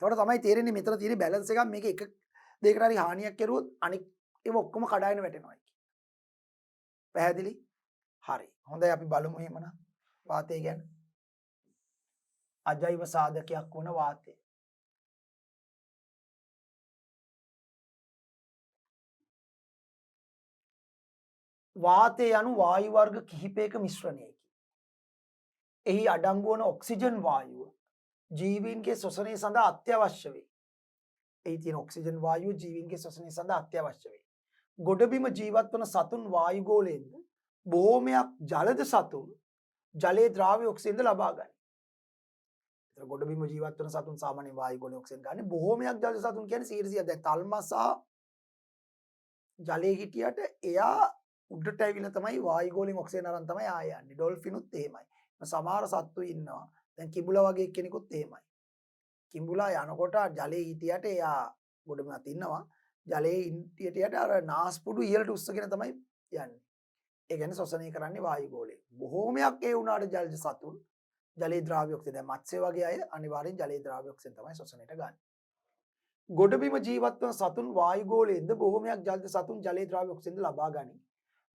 Speaker 1: ඒකට තමයි තේරෙන්නේ මෙතන තියෙන බැලන්ස් එකක් මේක එක දෙයකට හරි හානියක් කරුවොත් අනික් ඒව ඔක්කොම කඩාගෙන වැටෙනවා. පැහැදිලි? හරි. හොඳයි අපි බලමු එහෙමනම් වාතය ගැන. අජෛව සාධකයක් වන වාතය. වාතය යනු වායු වර්ග කිහිපයක මිශ්‍රණයකි. එහි අඩංගු වන ඔක්සිජන් වායුව ජීවීන්ගේ ශ්වසනය සඳහා අත්‍යවශ්‍ය වේ. එහි තියෙන ඔක්සිජන් වායුව ජීවීන්ගේ ශ්වසනය සඳහා අත්‍යවශ්‍ය වේ. ගොඩබිම ජීවත් වන සතුන් වායු ගෝලයෙන්ද බොහෝමයක් ජලද සතුන් ජලයේ ද්‍රාව්‍ය ඔක්සිජන්ද ලබා ගනී. ඒතර ගොඩබිම ජීවත් වන සතුන් සාමාන්‍යයෙන් වායු ගෝලයෙන් ඔක්සිජන් ගන්න. බොහෝමයක් ජලද සතුන් කියන්නේ 100%. දැන් තල්මසා ජලයේ හිටියට එයා උඩට ඇවිල්ලා තමයි වායුගෝලයෙන් ඔක්සිජන් අරන් තමයි ආය යන්නේ. ඩොල්ෆිනුත් එහෙමයි. සමහර සත්තු ඉන්නවා. දැන් කිඹුලා වගේ කෙනෙකුත් එහෙමයි. කිඹුලා යනකොට ජලයේ හිටියට එයා ගොඩමත් ඉන්නවා. ජලයේ හිටියට අර නාස්පුඩු ඉහළට උස්සගෙන තමයි යන්නේ. ඒ කියන්නේ ශ්වසනය කරන්නේ වායුගෝලයෙන්. බොහෝමයක් ඒ වුණාට ජලජ සතුන් ජලයේ ද්‍රාව්‍ය ඔක්සිජන් දැන් මත්ස්‍ය වගේ අය අනිවාර්යෙන් ජලයේ ද්‍රාව්‍ය ඔක්සිජන් තමයි ශ්වසනයට ගන්න. ගොඩබිම ජීවත් වන සතුන් වායුගෝලයෙන්ද බොහෝමයක් ජලජ සතුන් ජලයේ ද්‍රාව්‍ය ඔක්සිජන් ලබා ගනී.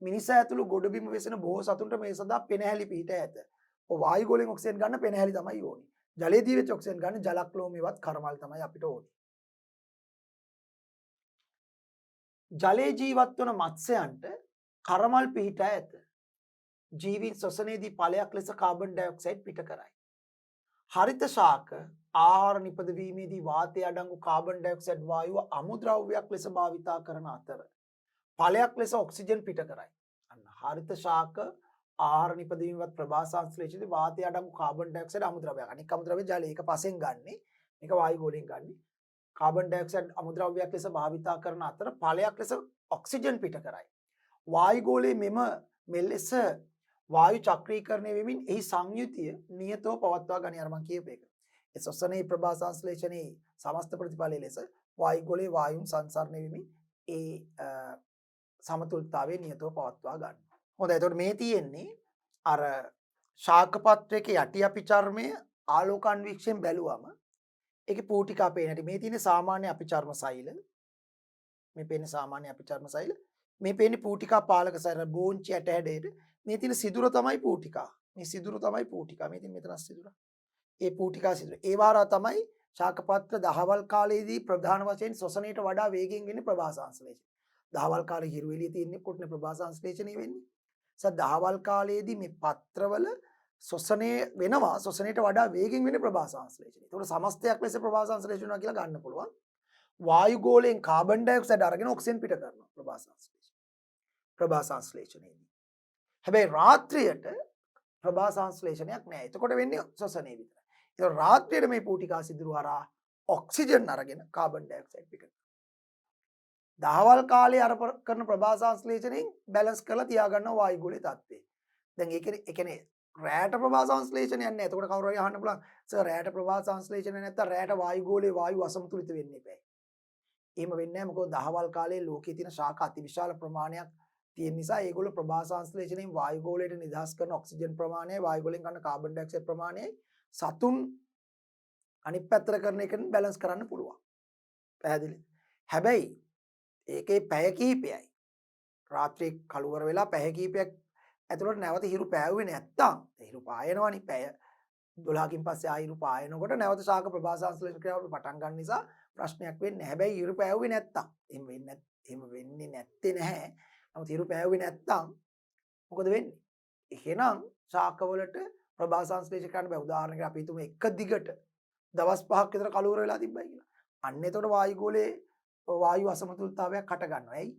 Speaker 1: මිනිසා ඇතුළු ගොඩබිම වෙසෙන බොහෝ සතුන්ට මේ සඳහා පෙනහැලි පිහිට ඇත. වායුගෝලයෙන් ඔක්සිජන් ගන්න පෙනහැලි තමයි ඕනේ. ජලයේදී වෙච්ච ඔක්සිජන් ගන්න ජලක්ලෝමේවත් කරමල් තමයි අපිට ඕනේ. ජලයේ ජීවත් වන මත්ස්‍යයන්ට කරමල් පිහිට ඇත. ජීවීන් ශ්වසනයේදී ඵලයක් ලෙස කාබන් ඩයොක්සයිඩ් පිට කරයි. හරිත ශාක ආහාර නිපදවීමේදී වාතය අඩංගු කාබන් ඩයොක්සයිඩ් වායුව අමුද්‍රව්‍යයක් ලෙස භාවිතා කරන අතර ඵලයක් ලෙස ඔක්සිජන් පිට කරයි. අන්න හරිත ශාක ආහාර නිපදවීමවත් ප්‍රභාසංශ්ලේෂණයේදී වාතය අඩංගු කාබන් ඩයොක්සයිඩ් අමුද්‍රව්‍යයක්. අනික අමුද්‍රව්‍ය ජලය ඒක පසෙන් ගන්නෙ. මේක වායුගෝලයෙන් ගන්නෙ. කාබන් ඩයොක්සයිඩ් අමුද්‍රව්‍යයක් ලෙස භාවිතා කරන අතර ඵලයක් ලෙස ඔක්සිජන් පිට කරයි. වායුගෝලයේ මෙලෙස වායු චක්‍රීකරණය වෙමින් එහි සංයුතිය නියතව පවත්වා ගනී. අර මම කියපු එක. ඒ ශ්වසනයේ ප්‍රභා සංශ්ලේෂණයේ සමස්ත ප්‍රතිඵලය ලෙස වායුගෝලයේ වායුන් සංසරණය වෙමින් ඒ සමතුලිතතාවය නියතව පවත්වා ගන්න. හොඳයි. එතකොට මේ තියෙන්නේ අර ශාක පත්‍රයක යටි අපිචර්මය ආලෝකාන්වීක්ෂයෙන් බැලුවම ඒකේ පූටිකා පේන හැටි. මේ තියෙන්නේ සාමාන්‍ය අපිචර්ම සෛල. මේ පේන්නේ සාමාන්‍ය අපිචර්ම සෛල. මේ පේන්නේ පූටිකා පාලක සෛල බෝංචි ඇට හැඩයට. මේ තියෙන සිදුර තමයි පූටිකා. මේ සිදුර තමයි පූටිකා. මේ තියෙන මෙතන සිදුර. ඒ පූටිකා සිදුර. ඒ වාරා තමයි ශාකපත්‍ර දහවල් කාලයේදී ප්‍රධාන වශයෙන් ශ්වසනයට වඩා වේගයෙන් වෙන්නේ ප්‍රභා සංශ්ලේෂණය. දහවල් කාලේ හිරු එළිය තියෙන්නේ කොටනේ ප්‍රභා සංශ්ලේෂණය වෙන්නේ. දහවල් කාලයේදී මේ පත්‍රවල ශ්වසනය වෙනවා. ශ්වසනයට වඩා වේගයෙන් වෙන්නේ ප්‍රභා සංශ්ලේෂණය. ඒතකොට සමස්තයක් ලෙස ප්‍රභා සංශ්ලේෂණය වෙනවා කියලා ගන්න පුළුවන්. වායුගෝලයෙන් කාබන් ඩයොක්සයිඩ් අරගෙන ඔක්සිජන් පිට කරනවා ප්‍රභා සංශ්ලේෂණය. ප්‍රභා සංශ්ලේෂණයේදී. හැබැයි රාත්‍රියට ප්‍රභා සංශ්ලේෂණයක් නැහැ. එතකොට වෙන්නේ ශ්වසනය විතරයි. ඒක රාත්‍රියේ මේ පූටිකා සිදුරු හරහා ඔක්සිජන් අරගෙන කාබන් ඩයොක්සයිඩ් පිට කරනවා. දහවල් කාලේ අර කරන ප්‍රභා සංශ්ලේෂණයෙන් බැලන්ස් කරලා තියාගන්නවා වායුගෝලයේ තත්ත්වය. දැන් ඒ කියන්නේ රැයට ප්‍රභා සංශ්ලේෂණයක් නැහැ. එතකොට කවුරු හරි අහන්න පුළුවන් සර් රැයට ප්‍රභා සංශ්ලේෂණය නැත්තම් රැයට වායුගෝලයේ වායු අසමතුලිත වෙන්නේ නැහැ. එහෙම වෙන්නේ නැහැ. මොකද දහවල් කාලේ ලෝකයේ තියෙන ශාක අතිවිශාල ප්‍රමාණයක් තියෙන නිසා ඒගොල්ලෝ ප්‍රභා සංශ්ලේෂණයෙන් වායුගෝලයට නිදහස් කරන ඔක්සිජන් ප්‍රමාණය වායුගෝලයෙන් ගන්න කාබන් ඩයොක්සයිඩ් ප්‍රමාණයයි සතුන් අනිත් පැත්තට කරන එකෙන් බැලන්ස් කරන්න පුළුවන්. පැහැදිලිද? හැබැයි ඒකේ පැය කිහිපයයි. රාත්‍රියේ කළුවර වෙලා පැය කිහිපයක් ඇතුළත නැවත හිරු පෑවුවේ නැත්තම් හිරු පායනවනේ පැය 12කින් පස්සේ ආයෙ හිරු පායනකොට නැවත ශාක ප්‍රභා සංශ්ලේෂණ ක්‍රියාව පටන් ගන්න නිසා ප්‍රශ්නයක් වෙන්නේ නැහැ. හැබැයි හිරු පෑවුවේ නැත්තම් එහෙම වෙන්නේ නැත්තේ නැහැ. නමුත් හිරු පෑවුවේ නැත්තම් මොකද වෙන්නේ? එහෙනම් ශාකවලට ප්‍රභා සංශ්ලේෂණ කරන්න බෑ. උදාහරණයකට අපි හිතමු එක දිගට දවස් 5ක් විතර කළුවර වෙලා තිබ්බයි කියලා. අන්න එතකොට වායුගෝලයේ වායු අසමතුලිතතාවයක් හට ගන්නවා. ඇයි?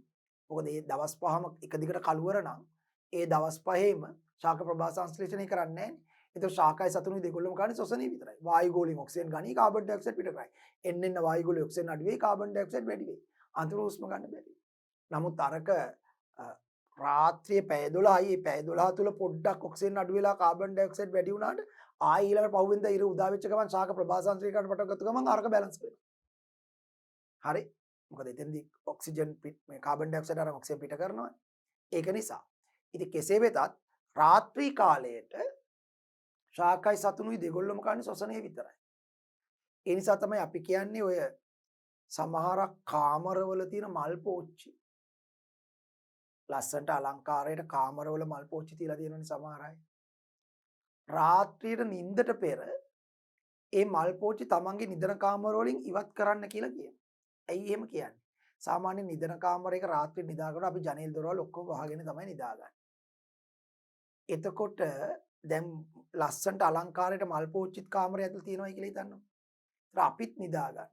Speaker 1: මොකද මේ දවස් 5ම එක දිගට කළුවර නම් ඒ දවස් 5ෙම ශාක ප්‍රභා සංශ්ලේෂණය කරන්නේ නැහැ. ඒතකොට ශාකයි සතුනුයි දෙකොල්ලම ගන්න ශ්වසනය විතරයි. වායුගෝලයෙන් ඔක්සිජන් ගනී කාබන් ඩයොක්සයිඩ් පිට කරයි. එන්න වායුගෝලයේ ඔක්සිජන් අඩු වෙයි කාබන් ඩයොක්සයිඩ් වැඩි වෙයි. අඳුර හුස්ම ගන්න බැරි. නමුත් අරක රාත්‍රියේ පැය 12යි ඒ පැය 12 තුල පොඩ්ඩක් ඔක්සිජන් අඩු වෙලා කාබන් ඩයොක්සයිඩ් වැඩි වුණාට ආයෙ ඊළඟ පහුවෙන්ද ඉර උදා වෙච්ච ගමන් ශාක ප්‍රභා සංශ්ලේෂණය කරන්න පටන් ගත්ත ගමන් අරක බැලන්ස් වෙනවා. හරි? මොකද එතෙන්දී ඔක්සිජන් මේ කාබන් ඩයොක්සයිඩ් අරන් ඔක්සිජන් පිට කරනවා. ඒක නිසා. ඉතින් කෙසේ වෙතත් රාත්‍රී කාලයට ශාකයි සතුනුයි දෙගොල්ලම කන්නේ ශ්වසනය විතරයි. ඒ නිසා තමයි අපි කියන්නේ ඔය සමහරක් කාමරවල තියෙන මල් පෝච්චි ලස්සනට අලංකාරයට කාමරවල මල් පෝච්චි තියලා තියෙනවනේ සමහර අය. රාත්‍රියට නිින්දට පෙර ඒ මල් පෝච්චි තමන්ගේ නිදන කාමරවලින් ඉවත් කරන්න කියලා කියනවා. ඇයි එහෙම කියන්නේ? සාමාන්‍ය නිදන කාමරයක රාත්‍රියේ නිදාගෙන අපි ජනේල් දොරවල් ඔක්කොම වහගෙන තමයි නිදාගන්නේ. එතකොට දැන් ලස්සනට අලංකාරයට මල් පෝච්චිත් කාමරය ඇතුළේ තියෙනවා කියලා හිතන්න. අපිත් නිදා ගන්නවා.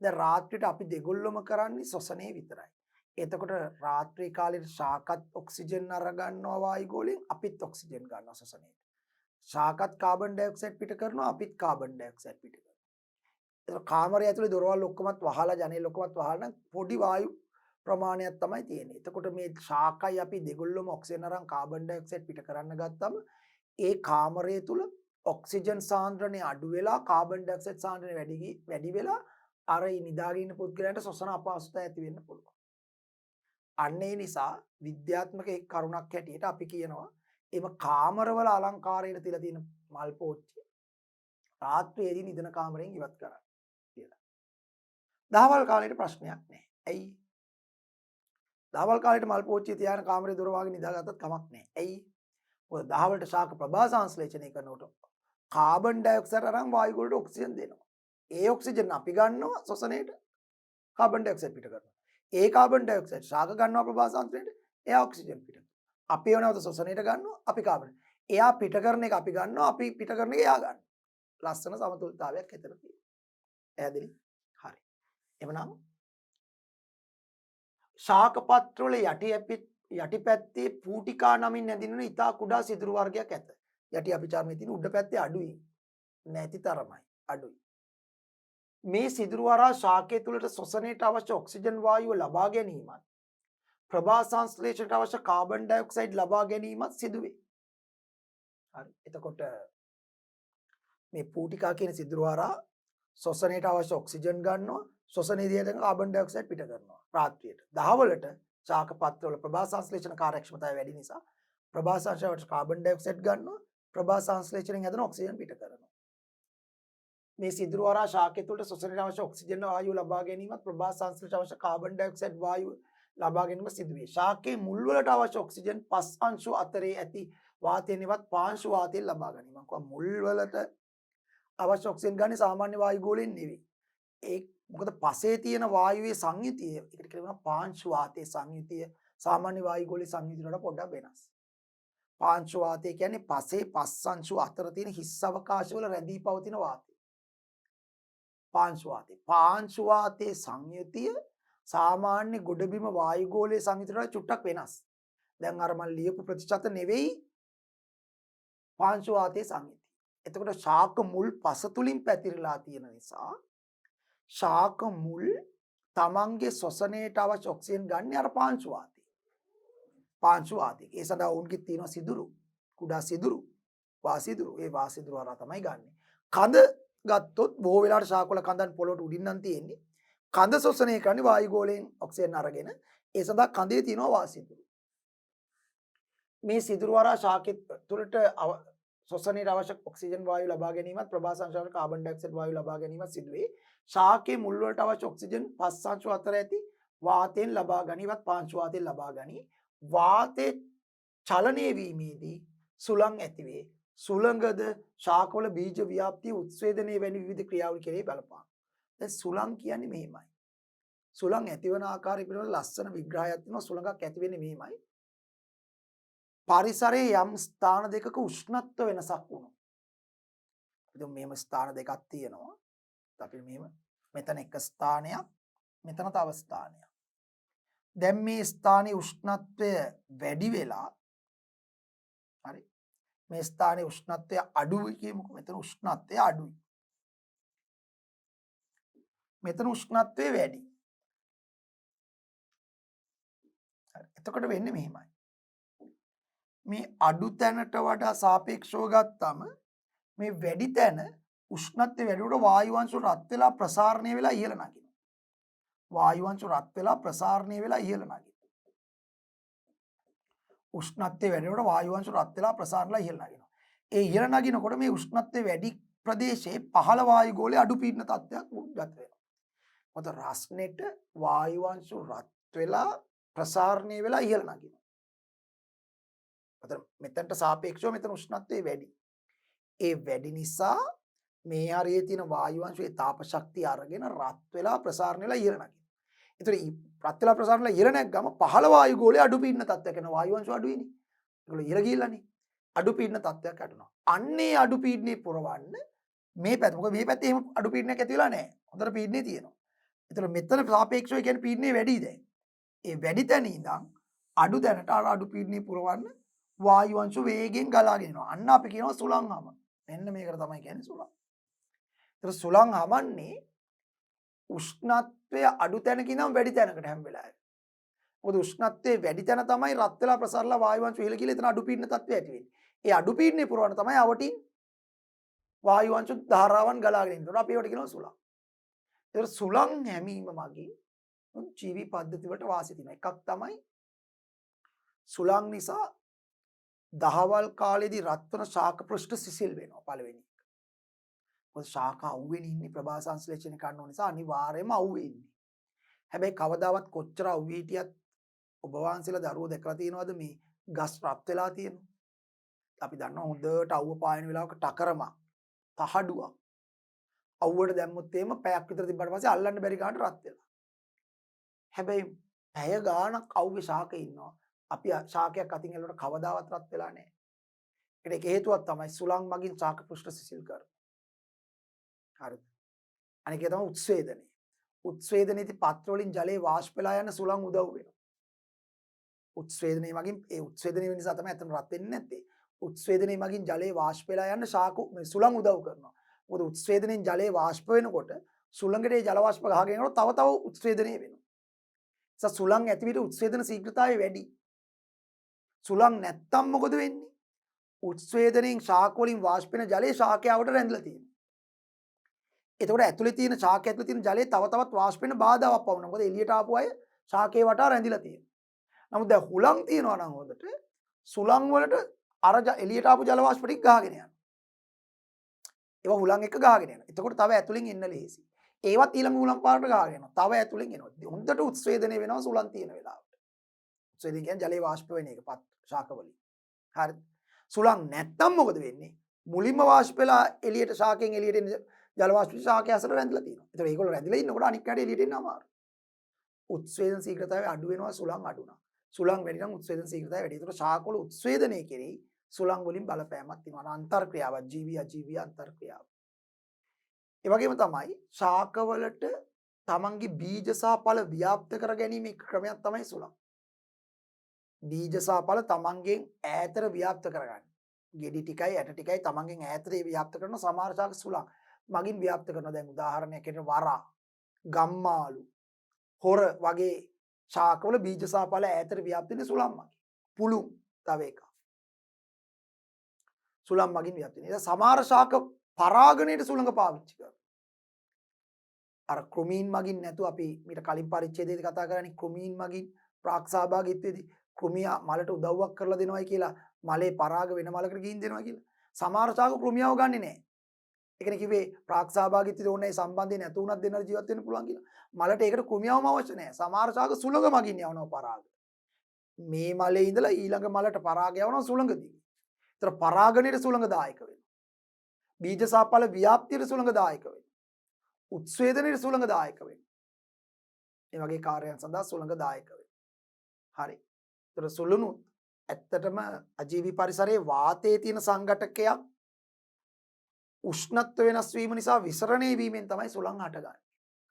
Speaker 1: දැන් රාත්‍රියට අපි දෙගොල්ලම කරන්නේ ශ්වසනය විතරයි. එතකොට රාත්‍රී කාලේ ශාකත් ඔක්සිජන් අරගන්නවා වායුගෝලයෙන් අපිත් ඔක්සිජන් ගන්නවා ශ්වසනයට. ශාකත් කාබන් ඩයොක්සයිඩ් පිට කරනවා අපිත් කාබන් ඩයොක්සයිඩ් පිට කරනවා. ඒක කාමරය ඇතුලේ දොරවල් ඔක්කොමත් වහලා ජනේල් ඔක්කොමත් වහලා නම් පොඩි වායු ප්‍රමාණයක් තමයි තියෙන්නේ. එතකොට මේ ශාකයි අපි දෙගොල්ලොම ඔක්සිජන් අරන් කාබන් ඩයොක්සයිඩ් පිට කරන්න ගත්තම ඒ කාමරය තුල ඔක්සිජන් සාන්ද්‍රණය අඩු වෙලා කාබන් ඩයොක්සයිඩ් සාන්ද්‍රණය වැඩි වෙලා අර නිදාගෙන ඉන්න පුද්ගලයන්ට ශ්වසන අපහසුතාව ඇති වෙන්න පුළුවන්. අන්න ඒ නිසා විද්‍යාත්මක එක් කරුණක් හැටියට අපි කියනවා එම කාමරවල අලංකාරයට තියලා තියෙන මල් පෝච්චිය රාත්‍රියේදී නිදන කාමරයෙන් ඉවත් කරන්න කියලා. දහවල් කාලේට ප්‍රශ්නයක් නැහැ. ඇයි? දහවල් කාලේට මල් පෝච්චිය තියාගෙන කාමරේ දොර වහගෙන නිදාගත්තත් කමක් නැහැ. ඇයි? මොකද දහවල්ට ශාක ප්‍රභා සංශ්ලේෂණය කරනකොට කාබන් ඩයොක්සයිඩ් අරන් වායු වලට ඔක්සිජන් දෙනවා. ඒ ඔක්සිජන් අපි ගන්නවා ශ්වසනයේට කාබන් ඩයොක්සයිඩ් පිට කරනවා. ඒ කාබන් ඩයොක්සයිඩ් ශාක ගන්නවා ප්‍රභා සංශ්ලේෂණයට එයා ඔක්සිජන් පිට කරනවා. අපි ඒවනවද ශ්වසනයට ගන්නවා අපි කාබන්. එයා පිට කරන එක අපි ගන්නවා අපි පිට කරන එක එයා ගන්නවා. ලස්සන සමතුලිතතාවයක් එතන තියෙනවා. පැහැදිලි? හරි. එවනම් ශාක පත්‍රවල යටිපැත්තේ පූටිකා නමින් හැඳින්වෙන ඉතා කුඩා සිදුරු වර්ගයක් ඇත. යටි අපිචාරමේ තියෙන උඩ පැත්තේ අඩුයි. නැති තරමයි. අඩුයි. මේ සිදුරු හරහා ශාකය තුළට ශ්වසනයට අවශ්‍ය ඔක්සිජන් වායුව ලබා ගැනීමත් ප්‍රභා සංශ්ලේෂණයට අවශ්‍ය කාබන් ඩයොක්සයිඩ් ලබා ගැනීමත් සිදුවේ. හරි. එතකොට මේ පූටිකා කියන සිදුරු හරහා ශ්වසනයට අවශ්‍ය ඔක්සිජන් ගන්නවා ශ්වසනයේදී එතන කාබන් ඩයොක්සයිඩ් පිට කරනවා රාත්‍රියට. දහවලට ශාක පත්‍රවල ප්‍රභා සංශ්ලේෂණ කාර්යක්ෂමතාවය වැඩි නිසා ප්‍රභා සංශ්ලේෂණයට කාබන් ඩයොක්සයිඩ් ගන්නවා ප්‍රභා සංශ්ලේෂණයෙන් හැදෙන ඔක්සිජන් පිට කරනවා. මේ සිදුරු හරහා ශාකය තුළට ශ්වසනයට අවශ්‍ය ඔක්සිජන් වායුව ලබා ගැනීමත් ප්‍රභා සංශ්ලේෂණයට අවශ්‍ය කාබන් ඩයොක්සයිඩ් වායුව ලබා ගැනීම සිදුවේ. ශාකයේ මුල් වලට අවශ්‍ය ඔක්සිජන් 5 අංශු අතරේ ඇති වාතයෙන් ඉවත් පාංශු වාතයෙන් ලබා ගැනීම. මම කිව්වා මුල් වලට අවශ්‍ය ඔක්සිජන් ගන්නේ සාමාන්‍ය වායු ගෝලයෙන් නෙවෙයි. ඒ මොකද පසේ තියෙන වායුවේ සංයුතිය ඒකට කියනවා පාංශු වාතයේ සංයුතිය සාමාන්‍ය වායු ගෝලයේ සංයුතියට වඩා පොඩ්ඩක් වෙනස්. පාංශු වාතය කියන්නේ පසේ පස් අංශු අතර තියෙන හිස් අවකාශවල රැඳී පවතින වාතය. පාංශු වාතය. පාංශු වාතයේ සංයුතිය සාමාන්‍ය ගොඩබිම වායු ගෝලයේ සංයුතියට වඩා චුට්ටක් වෙනස්. දැන් අර මම ලියපු ප්‍රතිශත නෙවෙයි පාංශු වාතයේ සංයුතිය. එතකොට ශාක මුල් පස තුලින් පැතිරලා තියෙන නිසා ශාක මුල් තමන්ගේ ශ්වසනයට අවශ්‍ය ඔක්සිජන් ගන්න අර පාංශු වාතය. පාංශු වාතය. ඒ සඳහා උන්ගේ තියෙන සිදුරු කුඩා සිදුරු වාසිදුරු ඒ වාසිදුරු හරහා තමයි ගන්නෙ. කඳ ගත්තොත් බොහෝ වෙලාවට ශාකවල කඳන් පොළොවට උඩින් නම් තියෙන්නේ. කඳ ශ්වසනය කරන්නේ වායු ගෝලයෙන් ඔක්සිජන් අරගෙන. ඒ සඳහා කඳේ තියෙනවා වාසිදුරු. මේ සිදුරු හරහා ශාකෙ තුළට ශ්වසනයට අවශ්‍ය ඔක්සිජන් වායු ලබා ගැනීමත් ප්‍රභා සංශ්ලේෂණ කාබන් ඩයොක්සයිඩ් වායු ලබා ගැනීමත් සිදුවේ. ශාකයේ මුල් වලට අවශ්‍ය ඔක්සිජන් 5 අංශු අතර ඇති වාතයෙන් ලබා ගැනීමත් පාංශු වාතයෙන් ලබා ගනී. වාතයේ චලනය වීමේදී සුළං ඇතිවේ. සුළඟද ශාකවල බීජ ව්‍යාප්තිය උත්සේදනයේ වැනි විවිධ ක්‍රියාවල කෙරෙහි බලපාන. දැන් සුළං කියන්නේ මෙහෙමයි. සුළං ඇතිවන ආකාරය පිළිබඳ ලස්සන විග්‍රහයක් තියෙනවා. සුළඟක් ඇති වෙන්නේ මෙහෙමයි. පරිසරයේ යම් ස්ථාන දෙකක උෂ්ණත්ව වෙනසක් වුණොත්. ඉතින් මෙහෙම ස්ථාන දෙකක් තියෙනවා. අපි මෙහෙම මෙතන එක ස්ථානයක් මෙතන තව ස්ථානයක්. දැන් මේ ස්ථානයේ උෂ්ණත්වය වැඩි වෙලා හරි මේ ස්ථානයේ උෂ්ණත්වය අඩුයි කියමුකෝ. මෙතන උෂ්ණත්වය අඩුයි. මෙතන උෂ්ණත්වය වැඩි. හරි. එතකොට වෙන්නේ මෙහෙමයි. මේ අඩු තැනට වඩා සාපේක්ෂව ගත්තම මේ වැඩි තැන උෂ්ණත්වය වැඩි වුණොත් වායු අංශු රත් වෙලා ප්‍රසාරණය වෙලා ඉහළ නගිනවා. වායු අංශු රත් වෙලා ප්‍රසාරණය වෙලා ඉහළ නගිනවා. උෂ්ණත්වය වැඩි වුණොත් වායු අංශු රත් වෙලා ප්‍රසාරණයලා ඉහළ නගිනවා. ඒ ඉහළ නගිනකොට මේ උෂ්ණත්වය වැඩි ප්‍රදේශයේ පහළ වායු ගෝලයේ අඩු පීඩන තත්ත්වයක් උද්ගත වෙනවා. මොකද රස්නෙට වායු අංශු රත් වෙලා ප්‍රසාරණය වෙලා ඉහළ නගිනවා. මෙතනට සාපේක්ෂව මෙතන උෂ්ණත්වය වැඩි. ඒ වැඩි නිසා මේ හරියේ තියෙන වායු අංශයේ තාප ශක්තිය අරගෙන රත් වෙලා ප්‍රසාරණය වෙලා ඉහළ නගිනවා. ඒතර රත් වෙලා ප්‍රසාරණය වෙලා ඉහළ නැග්ගම පහළ වායු ගෝලයේ අඩු පීඩන තත්ත්වයක් එනවා. වායු අංශු අඩුයිනේ. ඒගොල්ලෝ ඉහළ ගිහිල්ලානේ. අඩු පීඩන තත්ත්වයක් ඇතිවෙනවා. අන්නේ අඩු පීඩනේ පුරවන්න මේ පැත්ත. මොකද මේ පැත්තේ එහෙම අඩු පීඩනයක් ඇති වෙලා නැහැ. හොඳට පීඩනේ තියෙනවා. ඒතර මෙතන සාපේක්ෂව කියන්නේ පීඩනේ වැඩි දැන්. ඒ වැඩි තැන ඉඳන් අඩු තැනට අඩු පීඩනේ පුරවන්න වායු අංශු වේගෙන් ගලාගෙන යනවා. අන්න අපි කියනවා සුළං හම. මෙන්න මේකට තමයි කියන්නේ සුළං. ඒතර සුළං හමන්නේ උෂ්ණත්වය අඩු තැනක ඉඳන් වැඩි තැනකට හැම වෙලාවෙම. මොකද උෂ්ණත්වයේ වැඩි තැන තමයි රත් වෙලා ප්‍රසාරලා වායු අංශු ඉහළ ගිහලා එතන අඩු පීඩන තත්ත්වය ඇති වෙන්නේ. ඒ අඩු පීඩනේ පුරවන තමයි අවටින් වායු අංශු ධාරාවන් ගලාගෙන එන්නේ. ඒකට අපි ඒවට කියනවා සුළං. ඒතර සුළං හැමීම මගින් ජීවි පද්ධති වලට වාසි තියෙනවා. එකක් තමයි සුළං නිසා දහවල් කාලේදී රත්වන ශාක පෘෂ්ඨ සිසිල් වෙනවා පළවෙනි එක. මොකද ශාක අවුවෙන ඉන්නේ ප්‍රභා සංශ්ලේෂණය කරන නිසා අනිවාර්යයෙන්ම අවුවෙන්නේ. හැබැයි කවදාවත් කොච්චර අවුවේ හිටියත් ඔබ වහන්සේලා දරුවෝ දැකලා තියෙනවද මේ ගස් රත් වෙලා තියෙනවා? අපි දන්නවා හොඳට අවුව පායන වෙලාවක ටකරම තහඩුවක් අවුවට දැම්මොත් එහෙම පැයක් විතර තිබ්බට පස්සේ අල්ලන්න බැරි ගානට රත් වෙලා. හැබැයි පැය ගාණක් අවුවේ ශාකේ ඉන්නවා. අපි ශාකයක් අතින් එල්ලුවට කවදාවත් රත් වෙලා නැහැ. ඒකට හේතුවක් තමයි සුළං මගින් ශාක පෘෂ්ඨ සිසිල් කරන. හරිද? අනික තමයි උත්සේදනය. උත්සේදනයේදී පත්‍ර වලින් ජලයේ වාෂ්ප වෙලා යන සුළං උදව් වෙනවා. උත්සේදනයේ මගින් ඒ උත්සේදනය නිසා තමයි අතන රත් වෙන්නේ නැත්තේ. උත්සේදනයේ මගින් ජලයේ වාෂ්ප වෙලා යන සුළං උදව් කරනවා. මොකද උත්සේදනයෙන් ජලයේ වාෂ්ප වෙනකොට සුළඟට ඒ ජල වාෂ්ප ගහගෙන යනකොට තව තව උත්සේදනය වෙනවා. ඒ සුළං ඇති විට උත්සේදන ශීඝ්‍රතාවය වැඩි. සුළං නැත්තම් මොකද වෙන්නේ? උත්සේදනයෙන් ශාක වලින් වාෂ්ප වෙන ජලයේ ශාකයවට රැඳිලා තියෙනවා. එතකොට ඇතුලේ තියෙන ශාකය ඇතුලේ තියෙන ජලයේ තව තවත් වාෂ්ප වෙන බාධාවක් පවනවා. මොකද එළියට ආපු අය ශාකේ වටා රැඳිලා තියෙනවා. නමුත් දැන් හුලං තියෙනවා නම් හොඳට සුළං වලට අර එළියට ආපු ජල වාෂ්ප ටික ගහගෙන යනවා. ඒවා හුලං එක ගහගෙන යනවා. එතකොට තව ඇතුලෙන් එන්න ලේසි. ඒවත් ඊළඟ හුලං පාරට ගහගෙන යනවා. තව ඇතුලෙන් එනවා. හොඳට උත්සේදනය වෙනවා සුළං තියෙන වෙලාවට. උත්සේදනය කියන්නේ ජලයේ වාෂ්ප වෙන එක ශාක වලින්. හරිද? සුළං නැත්තම් මොකද වෙන්නේ? මුලින්ම වාෂ්ප වෙලා එළියට ශාකයෙන් එළියට එන ජල වාෂ්ප ශාකය අසල රැඳිලා තියෙනවා. ඒතකොට ඒගොල්ලෝ රැඳිලා ඉන්නකොට අනික් කඩේ එළියට එන්න අමාරුයි. උත්සේදන ශීඝ්‍රතාවය අඩු වෙනවා සුළං අඩු නම්. සුළං වැඩි නම් උත්සේදන ශීඝ්‍රතාවය වැඩි. ඒතකොට ශාක වල උත්සේදනය කෙරෙහි සුළං වලින් බලපෑමක් තියෙනවා. අන්තර්ක්‍රියාවක් ජීවී අජීවී අන්තර්ක්‍රියාව. ඒ වගේම තමයි ශාක වලට තමන්ගේ බීජ සහ ඵල ව්‍යාප්ත කර ගැනීම ක්‍රමයක් තමයි සුළං. බීජ සහ ඵල තමන්ගෙන් ඈතට ව්‍යාප්ත කරගන්න. ගෙඩි ටිකයි ඇට ටිකයි තමන්ගෙන් ඈතට ව්‍යාප්ත කරන සමහර ශාක සුළං මගින් ව්‍යාප්ත කරනවා. දැන් උදාහරණයක් ඇටියට වරා, ගම්මාලු, හොර වගේ ශාකවල බීජ සහ ඵල ඈතට ව්‍යාප්ත වෙන සුළං මගින්. පුළුන් තව එකක්. සුළං මගින් ව්‍යාප්ත වෙන. සමහර ශාක පරාගණයට සුළඟ පාවිච්චි කරනවා. අර කෘමීන් මගින් නැතුව අපි මීට කලින් පරිච්ඡේදයේදී කතා කරන්නේ කෘමීන් මගින් ප්‍රාක්ෂාභාගීත්වයේදී කෘමියා මලට උදව්වක් කරලා දෙනවයි කියලා මලේ පරාග වෙන මලකට ගිහින් දෙනවා කියලා. සමහර ශාක කෘමියාව ගන්නෙ නැහැ. ඒකනේ කිව්වේ ප්‍රාක්ෂාභාගීත්වයේ ඕනේ සම්බන්ධය නැතු වුණත් දෙන්නට ජීවත් වෙන්න පුළුවන් කියලා. මලට ඒකට කෘමියාවම අවශ්‍ය නැහැ. සමහර ශාක සුළඟ මගින් යවනවා පරාග. මේ මලේ ඉඳලා ඊළඟ මලට පරාග යවනවා සුළඟදී. ඒතර පරාගණයට සුළඟ දායක වෙනවා. බීජ සහ ඵල ව්‍යාප්තියට සුළඟ දායක වෙනවා. උත්සේදනයේ සුළඟ දායක වෙනවා. මේ වගේ කාර්යයන් සඳහා සුළඟ දායක වෙනවා. හරි. ඒතර සුළුණුත් ඇත්තටම අජීවී පරිසරයේ වාතයේ තියෙන සංඝටකයක් උෂ්ණත්ව වෙනස් වීම නිසා විසරණය වීමෙන් තමයි සුළං හටගන්නේ.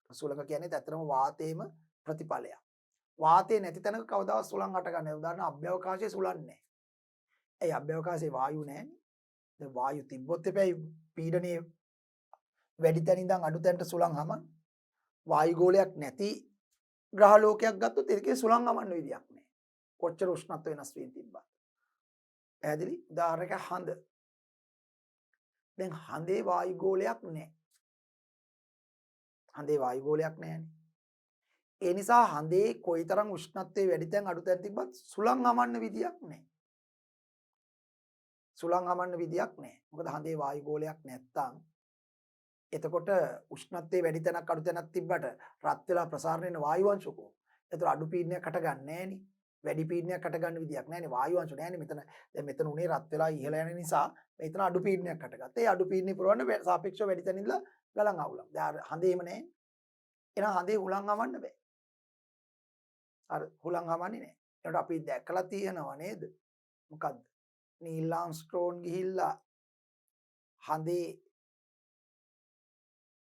Speaker 1: සුළඟ කියන්නේ ඇත්තටම වාතයේම ප්‍රතිඵලයක්. වාතයේ නැති තැනක කවදාවත් සුළං හටගන්නේ නැහැ. උදාහරණ අභ්‍යවකාශයේ සුළං නැහැ. ඒ අභ්‍යවකාශයේ වායු නැහැනේ. දැන් වායු තිබ්බොත් එපැයි පීඩනයේ වැඩි තැන ඉඳන් අඩු තැනට සුළං හමන. වායු ගෝලයක් නැති ග්‍රහ ලෝකයක් ගත්තොත් ඒකේ සුළං හමන්න විදියක් නැහැ. කොච්චර උෂ්ණත්ව වෙනස් වීම තිබ්බත්. පැහැදිලි? උදාහරණයක් හඳ. දැන් හඳේ වායු ගෝලයක් නැහැ. හඳේ වායු ගෝලයක් නැහැනේ. ඒ නිසා හඳේ කොයිතරම් උෂ්ණත්වයේ වැඩි තැන් අඩු තැන් තිබ්බත් සුළං හමන්න විදියක් නැහැ. සුළං හමන්න විදියක් නැහැ. මොකද හඳේ වායු ගෝලයක් නැත්තම් එතකොට උෂ්ණත්වයේ වැඩි තැනක් අඩු තැනක් තිබ්බට රත් වෙලා ප්‍රසාරණය වෙන වායු අංශ කොහොමද? ඒතර අඩු පීඩනයක් හටගන්නේ නැහනේ. වැඩි පීඩනයක් හටගන්න විදියක් නැහනේ. වායු අංශ නැහනේ මෙතන. දැන් මෙතන උනේ රත් වෙලා ඉහළ යන නිසා මෙතන අඩු පීඩනයක් හටගත්තා. ඒ අඩු පීඩනේ පුරවන්න සාපේක්ෂව වැඩි තැන ඉඳලා ගලන් අවුලම්. දැන් හඳේම නැහැ. එහෙනම් හඳේ හුලං හමන්න බෑ. අර හුලං හමන්නේ නැහැ. ඒකට අපි දැකලා තියෙනවා නේද? මොකද්ද? නීල් ආම්ස්ට්‍රෝන් ගිහිල්ලා හඳේ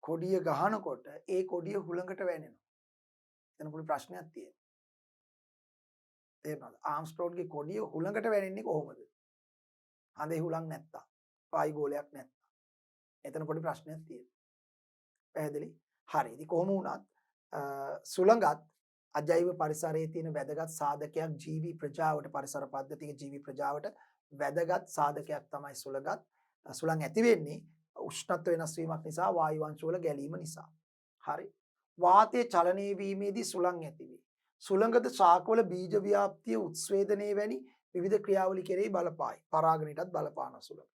Speaker 1: කොඩිය ගහනකොට ඒ කොඩිය හුලඟට වැනෙනවා. එතන පොඩි ප්‍රශ්නයක් තියෙනවා. තේරුණාද? ආම්ස්ට්‍රෝන්ගේ කොඩිය හුලඟට වැනෙන්නේ කොහොමද? හඳේ හුලං නැත්තම්, වායු ගෝලයක් නැත්තම්. එතන පොඩි ප්‍රශ්නයක් තියෙනවා. පැහැදිලි? හරි. ඉතින් කොහොම වුණත් සුළඟත් අජෛව පරිසරයේ තියෙන වැදගත් සාධකයක් ජීවි ප්‍රජාවට පරිසර පද්ධතික ජීවි ප්‍රජාවට වැදගත් සාධකයක් තමයි සුළඟත්. සුළං ඇති වෙන්නේ උෂ්ණත්ව වෙනස් වීමක් නිසා වායු අංශ වල ගැලීම නිසා. හරි. වාතයේ චලනය වීමේදී සුළං ඇති වේ. සුළඟද ශාකවල බීජ ව්‍යාප්තිය උත්ස්වේදනය වැනි විවිධ ක්‍රියාවලි කෙරෙහි බලපායි. පරාගණයටත් බලපාන සුළඟ.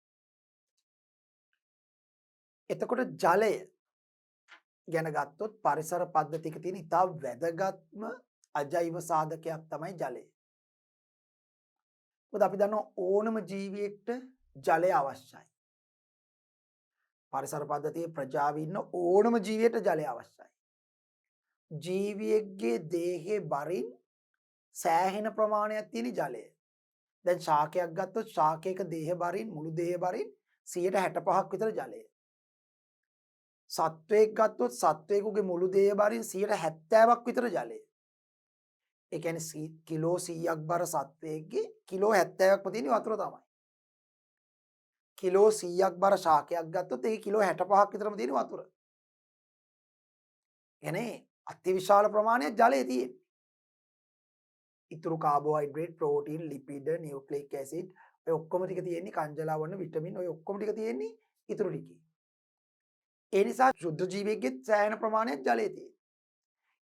Speaker 1: එතකොට ජලය ගැන ගත්තොත් පරිසර පද්ධතියක තියෙන ඉතා වැදගත්ම අජෛව සාධකයක් තමයි ජලය. මොකද අපි දන්නවා ඕනම ජීවියෙක්ට ජලය අවශ්‍යයි. පරිසර පද්ධතියේ ප්‍රජාවේ ඉන්න ඕනම ජීවියට ජලය අවශ්‍යයි. ජීවියෙක්ගේ දේහයේ බරින් සෑහෙන ප්‍රමාණයක් තියෙන ජලය. දැන් ශාකයක් ගත්තොත් ශාකයක දේහ බරින් මුළු දේහ බරින් 65% විතර ජලය. සත්වයෙක් ගත්තොත් සත්වයෙකුගේ මුළු දේහ බරින් 70%ක් විතර ජලය. ඒ කියන්නේ කිලෝ 100ක් බර සත්වයෙක්ගේ කිලෝ 70ක්ම තියෙන වතුර තමයි. කිලෝ 100ක් බර ශාකයක් ගත්තොත් ඒක කිලෝ 65ක් විතරම තියෙන වතුර. එනේ අතිවිශාල ප්‍රමාණයක් ජලය තියෙන්නේ. ඉතුරු කාබෝහයිඩ්‍රේට්, ප්‍රෝටීන්, ලිපිඩ, නියුක්ලික් ඇසිඩ් ඔය ඔක්කොම ටික තියෙන්නේ කංජලාවන්න විටමින් ඔය ඔක්කොම ටික තියෙන්නේ ඉතුරු ටිකේ. ඒ නිසා ශුද්ධ ජීවියෙක්ගේ සෑහෙන ප්‍රමාණයක් ජලය තියෙනවා.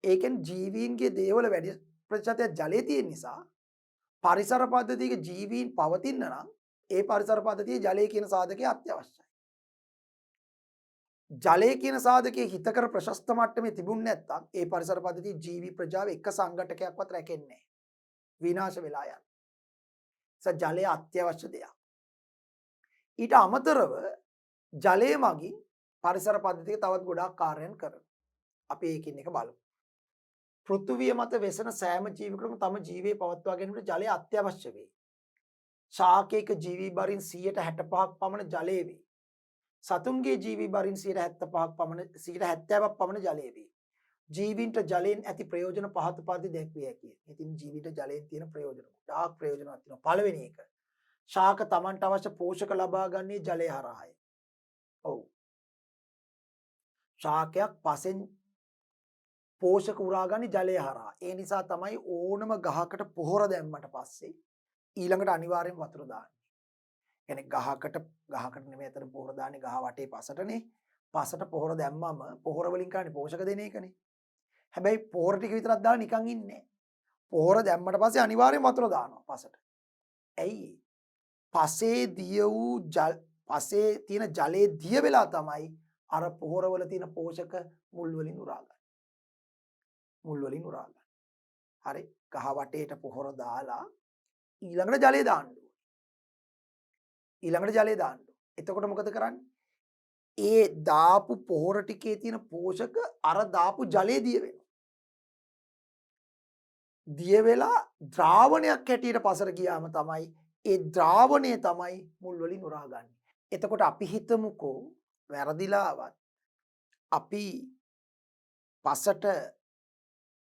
Speaker 1: ඒකෙන් ජීවීන්ගේ දේවල වැඩි ප්‍රතිශතයක් ජලය තියෙන නිසා පරිසර පද්ධතියක ජීවීන් පවතින නම් ඒ පරිසර පද්ධතියේ ජලය කියන සාධකය අත්‍යවශ්‍යයි. ජලය කියන සාධකයේ හිතකර ප්‍රශස්ත මට්ටමේ තිබුණ නැත්නම් ඒ පරිසර පද්ධතියේ ජීවි ප්‍රජාව එක සංඝටකයක්වත් රැකෙන්නේ නැහැ. විනාශ වෙලා යනවා. ජලය අත්‍යවශ්‍ය දෙයක්. ඊට අමතරව ජලය මගින් පරිසර පද්ධතියක තවත් ගොඩාක් කාර්යයන් කරනවා. අපි ඒකින් එක බලමු. පෘථුවිය මත වෙසෙන සෑම ජීවියෙකුටම තම ජීවේ පවත්වා ගැනීමට ජලය අත්‍යවශ්‍ය වේ. ශාකයක ජීවී බරින් 65% පමණ ජලය වේ. සතුන්ගේ ජීවී බරින් 75% පමණ ජලය වේ. ජීවීන්ට ජලයෙන් ඇති ප්‍රයෝජන පහත පරිදි දැක්විය හැකියි. ඉතින් ජීවිත ජලයෙන් තියෙන ප්‍රයෝජන ගොඩාක් ප්‍රයෝජනවත් වෙනවා. පළවෙනි එක ශාක තමන්ට අවශ්‍ය පෝෂක ලබා ගන්නේ ජලය හරහායි. ඔව්. ශාකයක් පසෙන් පෝෂක උරාගන්නේ ජලය හරහා. ඒ නිසා තමයි ඕනම ගහකට පොහොර දැම්මට පස්සේ ඊළඟට අනිවාර්යෙන් වතුර දාන්නේ. කියන්නේ ගහකට නෙමෙයි අතන පොහොර දාන්නේ ගහ වටේ පසටනේ. පසට පොහොර දැම්මම පොහොර වලින් කරන්නේ පෝෂක දෙන එකනේ. හැබැයි පොහොර ටික විතරක් දාලා නිකන් ඉන්නේ. පොහොර දැම්මට පස්සේ අනිවාර්යෙන් වතුර දානවා පසට. ඇයි? පසේ තියෙන ජලයේ දිය වෙලා තමයි අර පොහොර වල තියෙන පෝෂක මුල් වලින් උරා ගන්න. හරි. ගහ වටේට පොහොර දාලා ඊළඟට ජලය දාන්න ඕනේ. එතකොට මොකද කරන්නේ? ඒ දාපු පොහොර ටිකේ තියෙන පෝෂක අර දාපු ජලයේ දිය වෙනවා. දිය වෙලා ද්‍රාවණයක් හැටියට පසර ගියාම තමයි ඒ ද්‍රාවණය තමයි මුල් වලින් උරාගන්නේ. එතකොට අපි හිතමුකෝ වැරදිලාවත් අපි පසට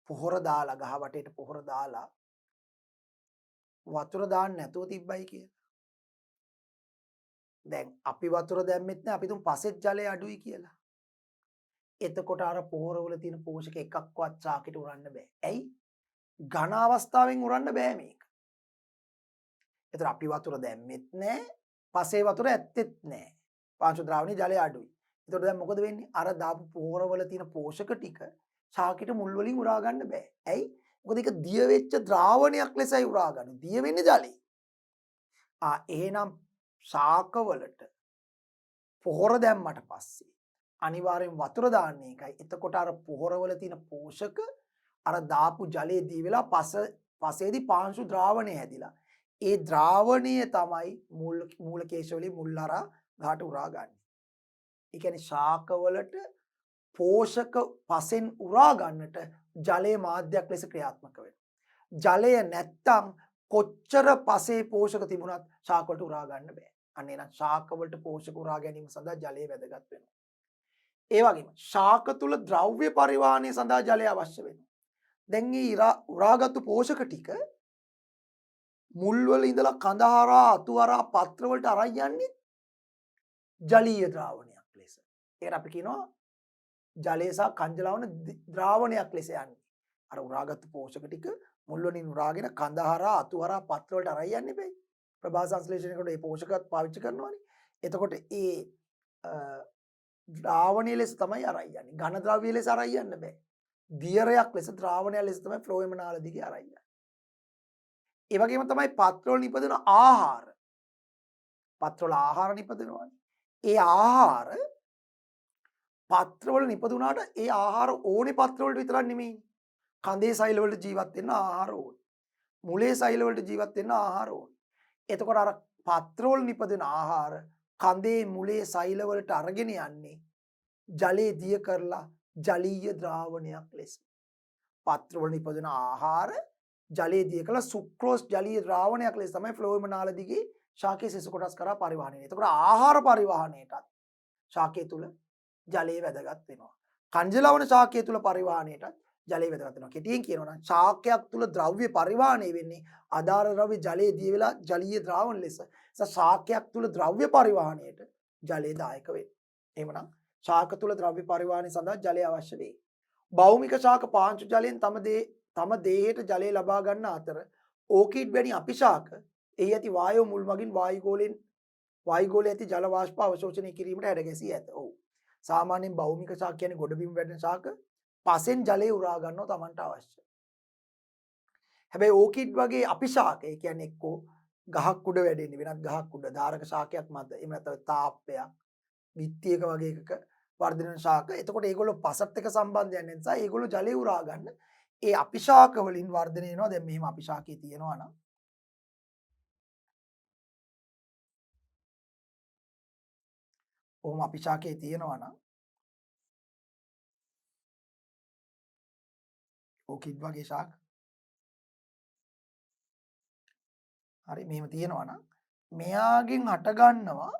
Speaker 1: පොහොර දාලා ගහ වටේට පොහොර දාලා වතුර දාන්න නැතුව තිබ්බයි කියලා. දැන් අපි වතුර දැම්මෙත් නැහැ අපි තුන් පසෙත් ජලය අඩුයි කියලා. එතකොට අර පොහොර වල තියෙන පෝෂක එකක්වත් ශාකෙට උරන්න බෑ. ඇයි? ඝන අවස්ථාවෙන් උරන්න බෑ මේක. එතකොට අපි වතුර දැම්මෙත් නැහැ, පසේ වතුර ඇත්තෙත් නැහැ. පාංශු ද්‍රාවණයේ ජලය අඩුයි. එතකොට දැන් මොකද වෙන්නේ? අර දාපු පොහොර වල තියෙන පෝෂක ටික ශාකෙට මුල් වලින් උරා ගන්න බෑ. ඇයි? මොකද ඒක දිය වෙච්ච ද්‍රාවණයක් ලෙසයි උරා ගන්න. දිය වෙන්නේ ජලය. එහෙනම් ශාකවලට පොහොර දැම්මට පස්සේ අනිවාර්යෙන් වතුර දාන්නේ එකයි. එතකොට අර පොහොර වල තියෙන පෝෂක අර දාපු ජලයේ දී වෙලා පසේදී පාංශු ද්‍රාවණය හැදිලා. ඒ ද්‍රාවණය තමයි මූලකේශවලේ මුල් හරහා ගහට උරා ගන්න. ඒ කියන්නේ ශාකවලට පෝෂක පසෙන් උරා ගන්නට ජලයේ මාධ්‍යයක් ලෙස ක්‍රියාත්මක වෙනවා. ජලය නැත්තම් කොච්චර පසේ පෝෂක තිබුණත් ශාක වලට උරා ගන්න බෑ. අන්න එහෙනම් ශාක වලට පෝෂක උරා ගැනීම සඳහා ජලය වැදගත් වෙනවා. ඒ වගේම ශාක තුල ද්‍රව්‍ය පරිවාහනය සඳහා ජලය අවශ්‍ය වෙනවා. දැන් මේ උරාගත්තු පෝෂක ටික මුල් වල ඉඳලා කඳ හරහා අතු හරහා පත්‍ර වලට අරන් යන්නේ ජලීය ද්‍රාවණයක් ලෙස. ඒකට අපි කියනවා ජලය සහ කංජලවන ද්‍රාවණයක් ලෙස යන්නේ. අර උරාගත්තු පෝෂක ටික මුල් වලින් උරාගෙන කඳ හරහා අතු හරහා පත්‍ර වලට අරන් යන්නේ බෑ. ප්‍රභා සංශ්ලේෂණයකට මේ පෝෂකත් පාවිච්චි කරනවානේ. එතකොට ඒ ද්‍රාවණීය ලෙස තමයි අරන් යන්නේ. ඝන ද්‍රව්‍ය ලෙස අරන් යන්න බෑ. දියරයක් ලෙස ද්‍රාවණයක් ලෙස තමයි ෆ්ලෝයම නාල දිගේ අරන් යන්නේ. ඒ වගේම තමයි පත්‍ර වල නිපදවන ආහාර. පත්‍ර වල ආහාර නිපදවනවානේ. ඒ ආහාර පත්‍ර වල නිපදුනාට ඒ ආහාර ඕනේ පත්‍ර වලට විතරක් නෙමෙයි. කඳේ සෛල වලට ජීවත් වෙන්න ආහාර ඕනේ. මුලේ සෛල වලට ජීවත් වෙන්න ආහාර ඕනේ. එතකොට අර පත්‍ර වල නිපදෙන ආහාර කඳේ මුලේ සෛල වලට අරගෙන යන්නේ ජලයේ දිය කරලා ජලීය ද්‍රාවණයක් ලෙස. පත්‍ර වල නිපදෙන ආහාර ජලයේ දිය කරලා සුක්‍රෝස් ජලීය ද්‍රාවණයක් ලෙස තමයි ෆ්ලෝයම නාල දිගේ ශාකයේ සෙසු කොටස් කරා පරිවහණය වෙන්නේ. එතකොට ආහාර පරිවහණයටත් ශාකයේ තුල ජලය වැදගත් වෙනවා. කංජලවන ශාකයේ තුල පරිවහණයටත් ජලය වැදගත් වෙනවා. කෙටියෙන් කියනවා නම් ශාකයක් තුල ද්‍රව්‍ය පරිවහණය වෙන්නේ ආධාර ද්‍රව්‍ය ජලයේ දිය වෙලා ජලීය ද්‍රාවණ ලෙස. ශාකයක් තුල ද්‍රව්‍ය පරිවහණයට ජලය දායක වෙනවා. එහෙමනම් ශාක තුල ද්‍රව්‍ය පරිවහණය සඳහා ජලය අවශ්‍ය වෙයි. භෞමික ශාක පාංචු ජලයෙන් තම දේහයට ජලය ලබා ගන්න අතර ඕකිඩ් වැනි අපිශාක එහි ඇති වායෝ මුල් මගින් වායුගෝලයේ ඇති ජල වාෂ්ප අවශෝෂණය කිරීමට හැඩ ගැසී ඇත. ඔව්. සාමාන්‍යයෙන් භෞමික ශාක කියන්නේ ගොඩබිම් වැටෙන ශාක පසෙන් ජලය උරා ගන්නව Tamanට අවශ්‍ය. හැබැයි ඕකිඩ් වගේ අපිශාක ඒ කියන්නේ එක්කෝ ගහක් උඩ වැඩෙන්නේ වෙනත් ගහක් උඩ ධාරක ශාකයක් මත එහෙම නැත්නම් තාප්පයක් විත්තියක වගේ එකක වර්ධනය වෙන ශාක. එතකොට ඒගොල්ලෝ පසත් එක්ක සම්බන්ධයක් නැති නිසා ඒගොල්ලෝ ජලය උරා ගන්න ඒ අපිශාක වලින් වර්ධනය වෙනවා. දැන් මෙහෙම අපිශාකයේ තියෙනවා නම් ඔහොම අපිශාකයේ තියෙනවා නම් ඕකිඩ් වගේ ශාක හරි මෙහෙම තියෙනවා නම් මෙයාගෙන් හට ගන්නවා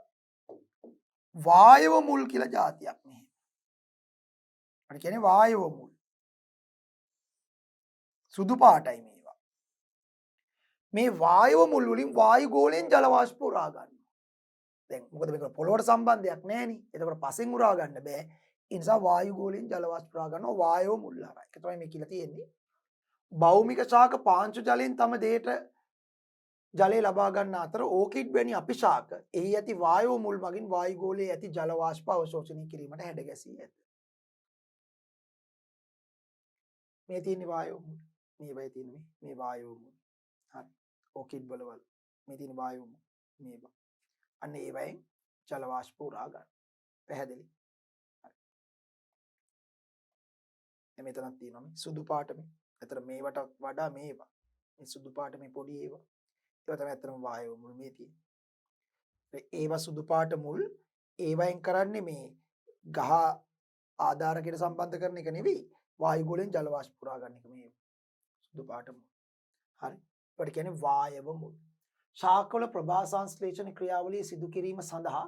Speaker 1: වායව මුල් කියලා જાතියක් මෙහෙම. අර කියන්නේ වායව මුල්. සුදු පාටයි මේවා. මේ වායව මුල් වලින් වායු ගෝලයෙන් ජල වාෂ්ප උරා ගන්නවා. දැන් මොකද මේක පොළොවට සම්බන්ධයක් නැහැ නේ. එතකොට පසෙන් උරා ගන්න බෑ. ඒ නිසා වායු ගෝලයෙන් ජල වාෂ්ප උරා ගන්නවා වායව මුල් හරහා. ඒක තමයි මේ කියලා තියෙන්නේ. භෞමික ශාක පාංචු ජලයෙන් තම දෙයට ජලය ලබා ගන්න අතර ඕකිඩ් වැනි අපිශාක එහි ඇති වායෝ මුල් මගින් වායුගෝලයේ ඇති ජල වාෂ්ප අවශෝෂණය කිරීමට හැඩ ගැසී ඇත. මේ තියෙන වායෝ මුල්. මේ වගේ තියෙන මේ වායෝ මුල්. හරි. ඕකිඩ් වලවල් මේ තියෙන වායෝ මුල් මේවා. අන්න ඒ වයින් ජල වාෂ්ප උරා ගන්න. පැහැදිලි. හරි. මෙතනක් තියෙනවා මේ සුදු පාට මේ. අතර මේවට වඩා මේවා. මේ සුදු පාට මේ පොඩි ඒවා. ඒවා තමයි අතරම වායෝ මුල් මේ තියෙන්නේ. ඒවා සුදු පාට මුල් ඒවයින් කරන්නේ මේ ගහ ආධාරකයට සම්බන්ධ කරන එක නෙවෙයි වායුගෝලයෙන් ජල වාෂ්ප පුරා ගන්න එක මේ සුදු පාට මුල්. හරි. ඒකට කියන්නේ වායව මුල්. ශාකවල ප්‍රභා සංශ්ලේෂණ ක්‍රියාවලිය සිදු කිරීම සඳහා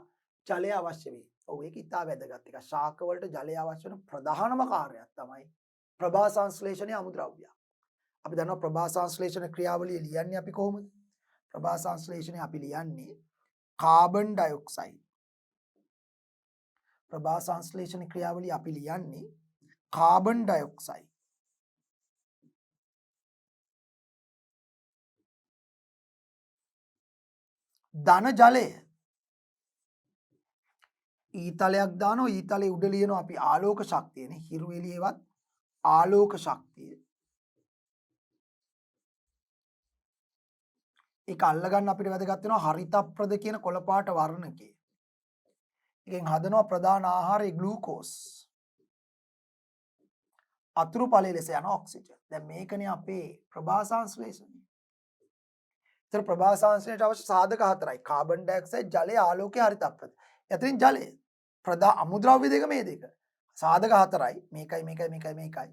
Speaker 1: ජලය අවශ්‍ය වේ. ඔව් ඒක ඉතා වැදගත් එකක්. ශාක වලට ජලය අවශ්‍ය වෙන ප්‍රධානම කාර්යයක් තමයි ප්‍රභා සංශ්ලේෂණයේ අමුද්‍රව්‍ය. අපි දන්නවා ප්‍රභා සංශ්ලේෂණ ක්‍රියාවලිය ලියන්නේ අපි කොහොමද? ප්‍රභා සංශ්ලේෂණය අපි ලියන්නේ කාබන් ඩයොක්සයිඩ්. ප්‍රභා සංශ්ලේෂණ ක්‍රියාවලිය අපි ලියන්නේ කාබන් ඩයොක්සයිඩ්. ධන ජලය ඊතලයක් දානවා ඊතලයේ උඩ ලියනවා අපි ආලෝක ශක්තියනේ හිරු එළියේවත් ආලෝක ශක්තිය. ඒක අල්ලගන්න අපිට වැදගත් වෙනවා හරිතප්‍රද කියන කොළ පාට වර්ණකේ. එකෙන් හදනවා ප්‍රධාන ආහාරය ග්ලූකෝස්. අතුරු ඵලයේ ලෙස යන ඔක්සිජන්. දැන් මේකනේ අපේ ප්‍රභා සංශ්ලේෂණය. ඒතර ප්‍රභා සංශ්ලේෂණයට අවශ්‍ය සාධක හතරයි. කාබන් ඩයොක්සයිඩ්, ජලය, ආලෝකය, හරිතප්‍රද. එතනින් ජලය. ප්‍රධාන අමුද්‍රව්‍ය දෙක මේ දෙක. සාධක හතරයි. මේකයි.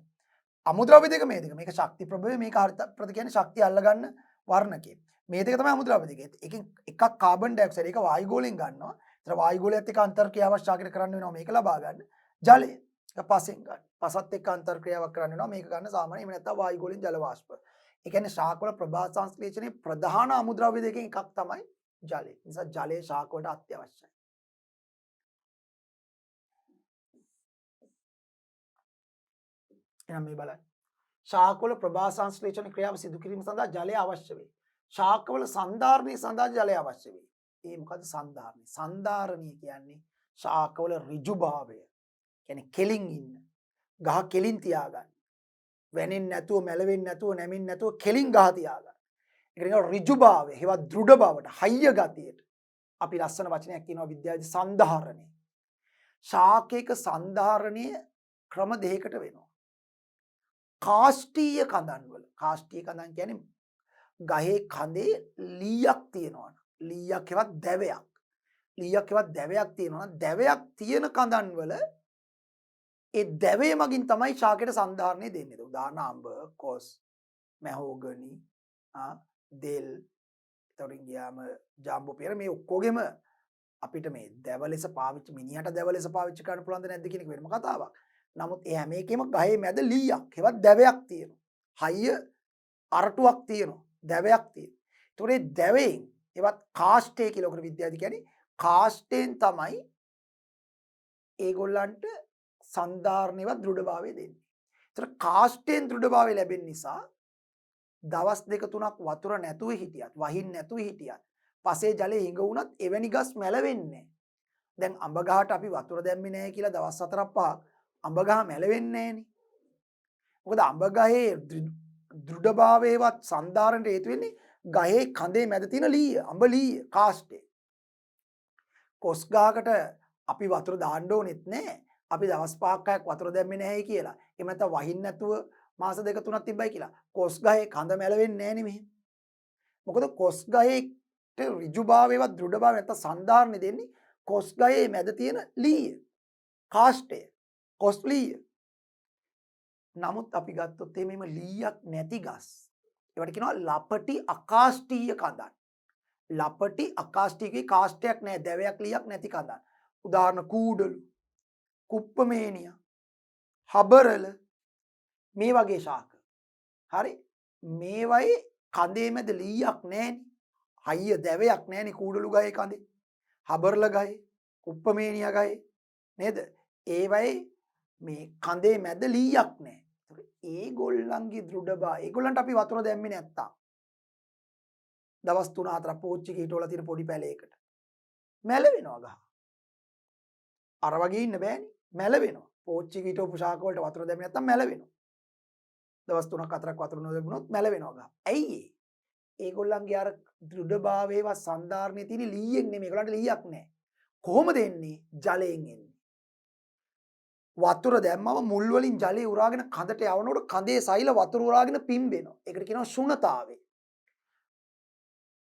Speaker 1: අමුද්‍රව්‍ය දෙක මේ දෙක. මේක ශක්ති ප්‍රභවය, මේක හරිතප්‍රද කියන්නේ ශක්තිය අල්ලගන්න වර්ණකේ. මේ දෙක තමයි අමුද්‍රව්‍ය දෙක. එකකින් එකක් කාබන් ඩයොක්සයිඩ් ඒක වායුගෝලයෙන් ගන්නවා. ඒතර වායුගෝලයත් එක්ක අන්තර්ක්‍රියාවක් ශාකයට කරන්න වෙනවා මේක ලබා ගන්න. ජලය ඒක පසෙන් ගන්න. පසත් එක්ක අන්තර්ක්‍රියාවක් කරන්න වෙනවා මේක ගන්න සාමාන්‍ය එහෙම නැත්නම් වායුගෝලයෙන් ජල වාෂ්ප. ඒ කියන්නේ ශාකවල ප්‍රභා සංශ්ලේෂණයේ ප්‍රධාන අමුද්‍රව්‍ය දෙකෙන් එකක් තමයි ජලය. නිසා ජලය ශාක වලට අත්‍යවශ්‍යයි. එහෙනම් මේ බලන්න. ශාකවල ප්‍රභා සංශ්ලේෂණ ක්‍රියාව සිදු කිරීම සඳහා ජලය අවශ්‍ය වේ. ශාකවල සන්ධාරණය සඳහා ජලය අවශ්‍ය වේ. ඒ මොකද්ද සන්ධාරණය? සන්ධාරණය කියන්නේ ශාකවල ඍජුභාවය. කියන්නේ කෙලින් ඉන්න. ගහ කෙලින් තියාගන්න. වැනෙන්නේ නැතුව, මැලවෙන්නේ නැතුව, නැමින් නැතුව කෙලින් ගහ තියාගන්න. ඒකට කියනවා ඍජුභාවය. ඒවත් දෘඪ බවට, හයිය ගතියට. අපි ලස්සන වචනයක් කියනවා විද්‍යාවේ සන්ධාරණය. ශාකයක සන්ධාරණය ක්‍රම දෙකකට වෙනවා. කාෂ්ඨීය කඳන්වල. කාෂ්ඨීය කඳන් කියන්නේ ගහේ කඳේ ලීයක් තියෙනවා. ලීයක් හෙවත් දැවයක්. ලීයක් හෙවත් දැවයක් තියෙනවා. දැවයක් තියෙන කඳන්වල ඒ දැවේ මගින් තමයි ශාකයට සන්ධාරණය දෙන්නේ. උදාහරණ අඹ, කොස්, මැහෝගනි, දෙල්, එතකොට ගියාම ජාම්බෝ පෙර මේ ඔක්කොගෙම අපිට මේ දැව ලෙස පාවිච්චි මිනිහට දැව ලෙස පාවිච්චි කරන්න පුළුවන්ද නැද්ද කියන එක වෙනම කතාවක්. නමුත් ඒ හැම එකෙම ගහේ මැද ලීයක් හෙවත් දැවයක් තියෙනවා. හයිය අරටුවක් තියෙනවා. දැවයක් තියෙනවා. ඒතකොට ඒ දැවෙන් හෙවත් කාෂ්ඨය කියලා ඔකට විද්‍යාවේ කියන්නේ කාෂ්ඨයෙන් තමයි ඒගොල්ලන්ට සන්ධාරණයවත් දෘಢභාවය දෙන්නේ. ඒතකොට කාෂ්ඨයෙන් දෘಢභාවය ලැබෙන නිසා දවස් දෙක තුනක් වතුර නැතුව හිටියත්, වහින් නැතුව හිටියත්, පසේ ජලය හිඟ වුණත් එවැනි ගස් මැලවෙන්නේ නැහැ. දැන් අඹ ගහට අපි වතුර දැම්මේ නැහැ කියලා දවස් 4ක් 5ක් අඹ ගහ මැලවෙන්නේ නැහනේ. මොකද අඹ ගහේ දෘಢභාවයවත් සන්ධාරණයට හේතු වෙන්නේ ගහේ කඳේ මැද තියෙන ලීය, අඹ ලීය, කාෂ්ඨය. කොස් ගහකට අපි වතුර දාන්න ඕනෙත් නැහැ. අපි දවස් 5ක් 6ක් වතුර දැම්මේ නැහැ කියලා. එහෙම නැත්නම් වහින්න නැතුව මාස දෙක තුනක් තිබ්බයි කියලා. කොස් ගහේ කඳ මැලවෙන්නේ නැහැ නේ මෙහෙම. මොකද කොස් ගහේ ඍජුභාවයවත් දෘಢභාවය නැත්නම් සන්ධාරණය දෙන්නේ කොස් ගහේ මැද තියෙන ලීය, කාෂ්ඨය, කොස් ලීය. නමුත් අපි ගත්තොත් මේම ලීයක් නැති ගස්. ඒවට කියනවා ලපටි අකාෂ්ඨීය කඳන්. ලපටි අකාෂ්ඨීයකේ කාෂ්ඨයක් නැහැ, දැවයක් ලීයක් නැති කඳන්. උදාහරණ කූඩලු, කුප්පමේනියා, හබරල මේ වගේ ශාක. හරි? මේවයි කඳේ මැද ලීයක් නැහැනේ. හයිය දැවයක් නැහැනේ කූඩලු ගහේ කඳේ. හබරල ගහේ, කුප්පමේනියා ගහේ නේද? ඒවයි මේ කඳේ මැද ලීයක් නැහැ. ඒගොල්ලන්ගේ දෘಢභාවය ඒගොල්ලන්ට අපි වතුර දැම්මේ නැත්තම් දවස් 3-4 පෝච්චි කීටවල තියෙන පොඩි පැලයකට මැලවෙනවා ගහ. අර වගේ ඉන්න බෑනේ. මැලවෙනවා. පෝච්චි කීටව ශාක වලට වතුර දැම්මේ නැත්තම් මැලවෙනවා. දවස් 3-4ක් වතුර නොදැම්මුනොත් මැලවෙනවා ගහ. ඇයි ඒ? ඒගොල්ලන්ගේ අර දෘಢභාවයේවත් සන්ධාරණයේ තියෙන ලීයෙන් නෙමෙයි. ඒගොල්ලන්ට ලීයක් නැහැ. කොහොමද එන්නේ? ජලයෙන් එන්නේ. වතුර දැම්මම මුල් වලින් ජලය උරාගෙන කඳට යවනකොට කඳේ සෛල වතුර උරාගෙන පිම්බෙනවා. ඒකට කියනවා ශුණතාවය.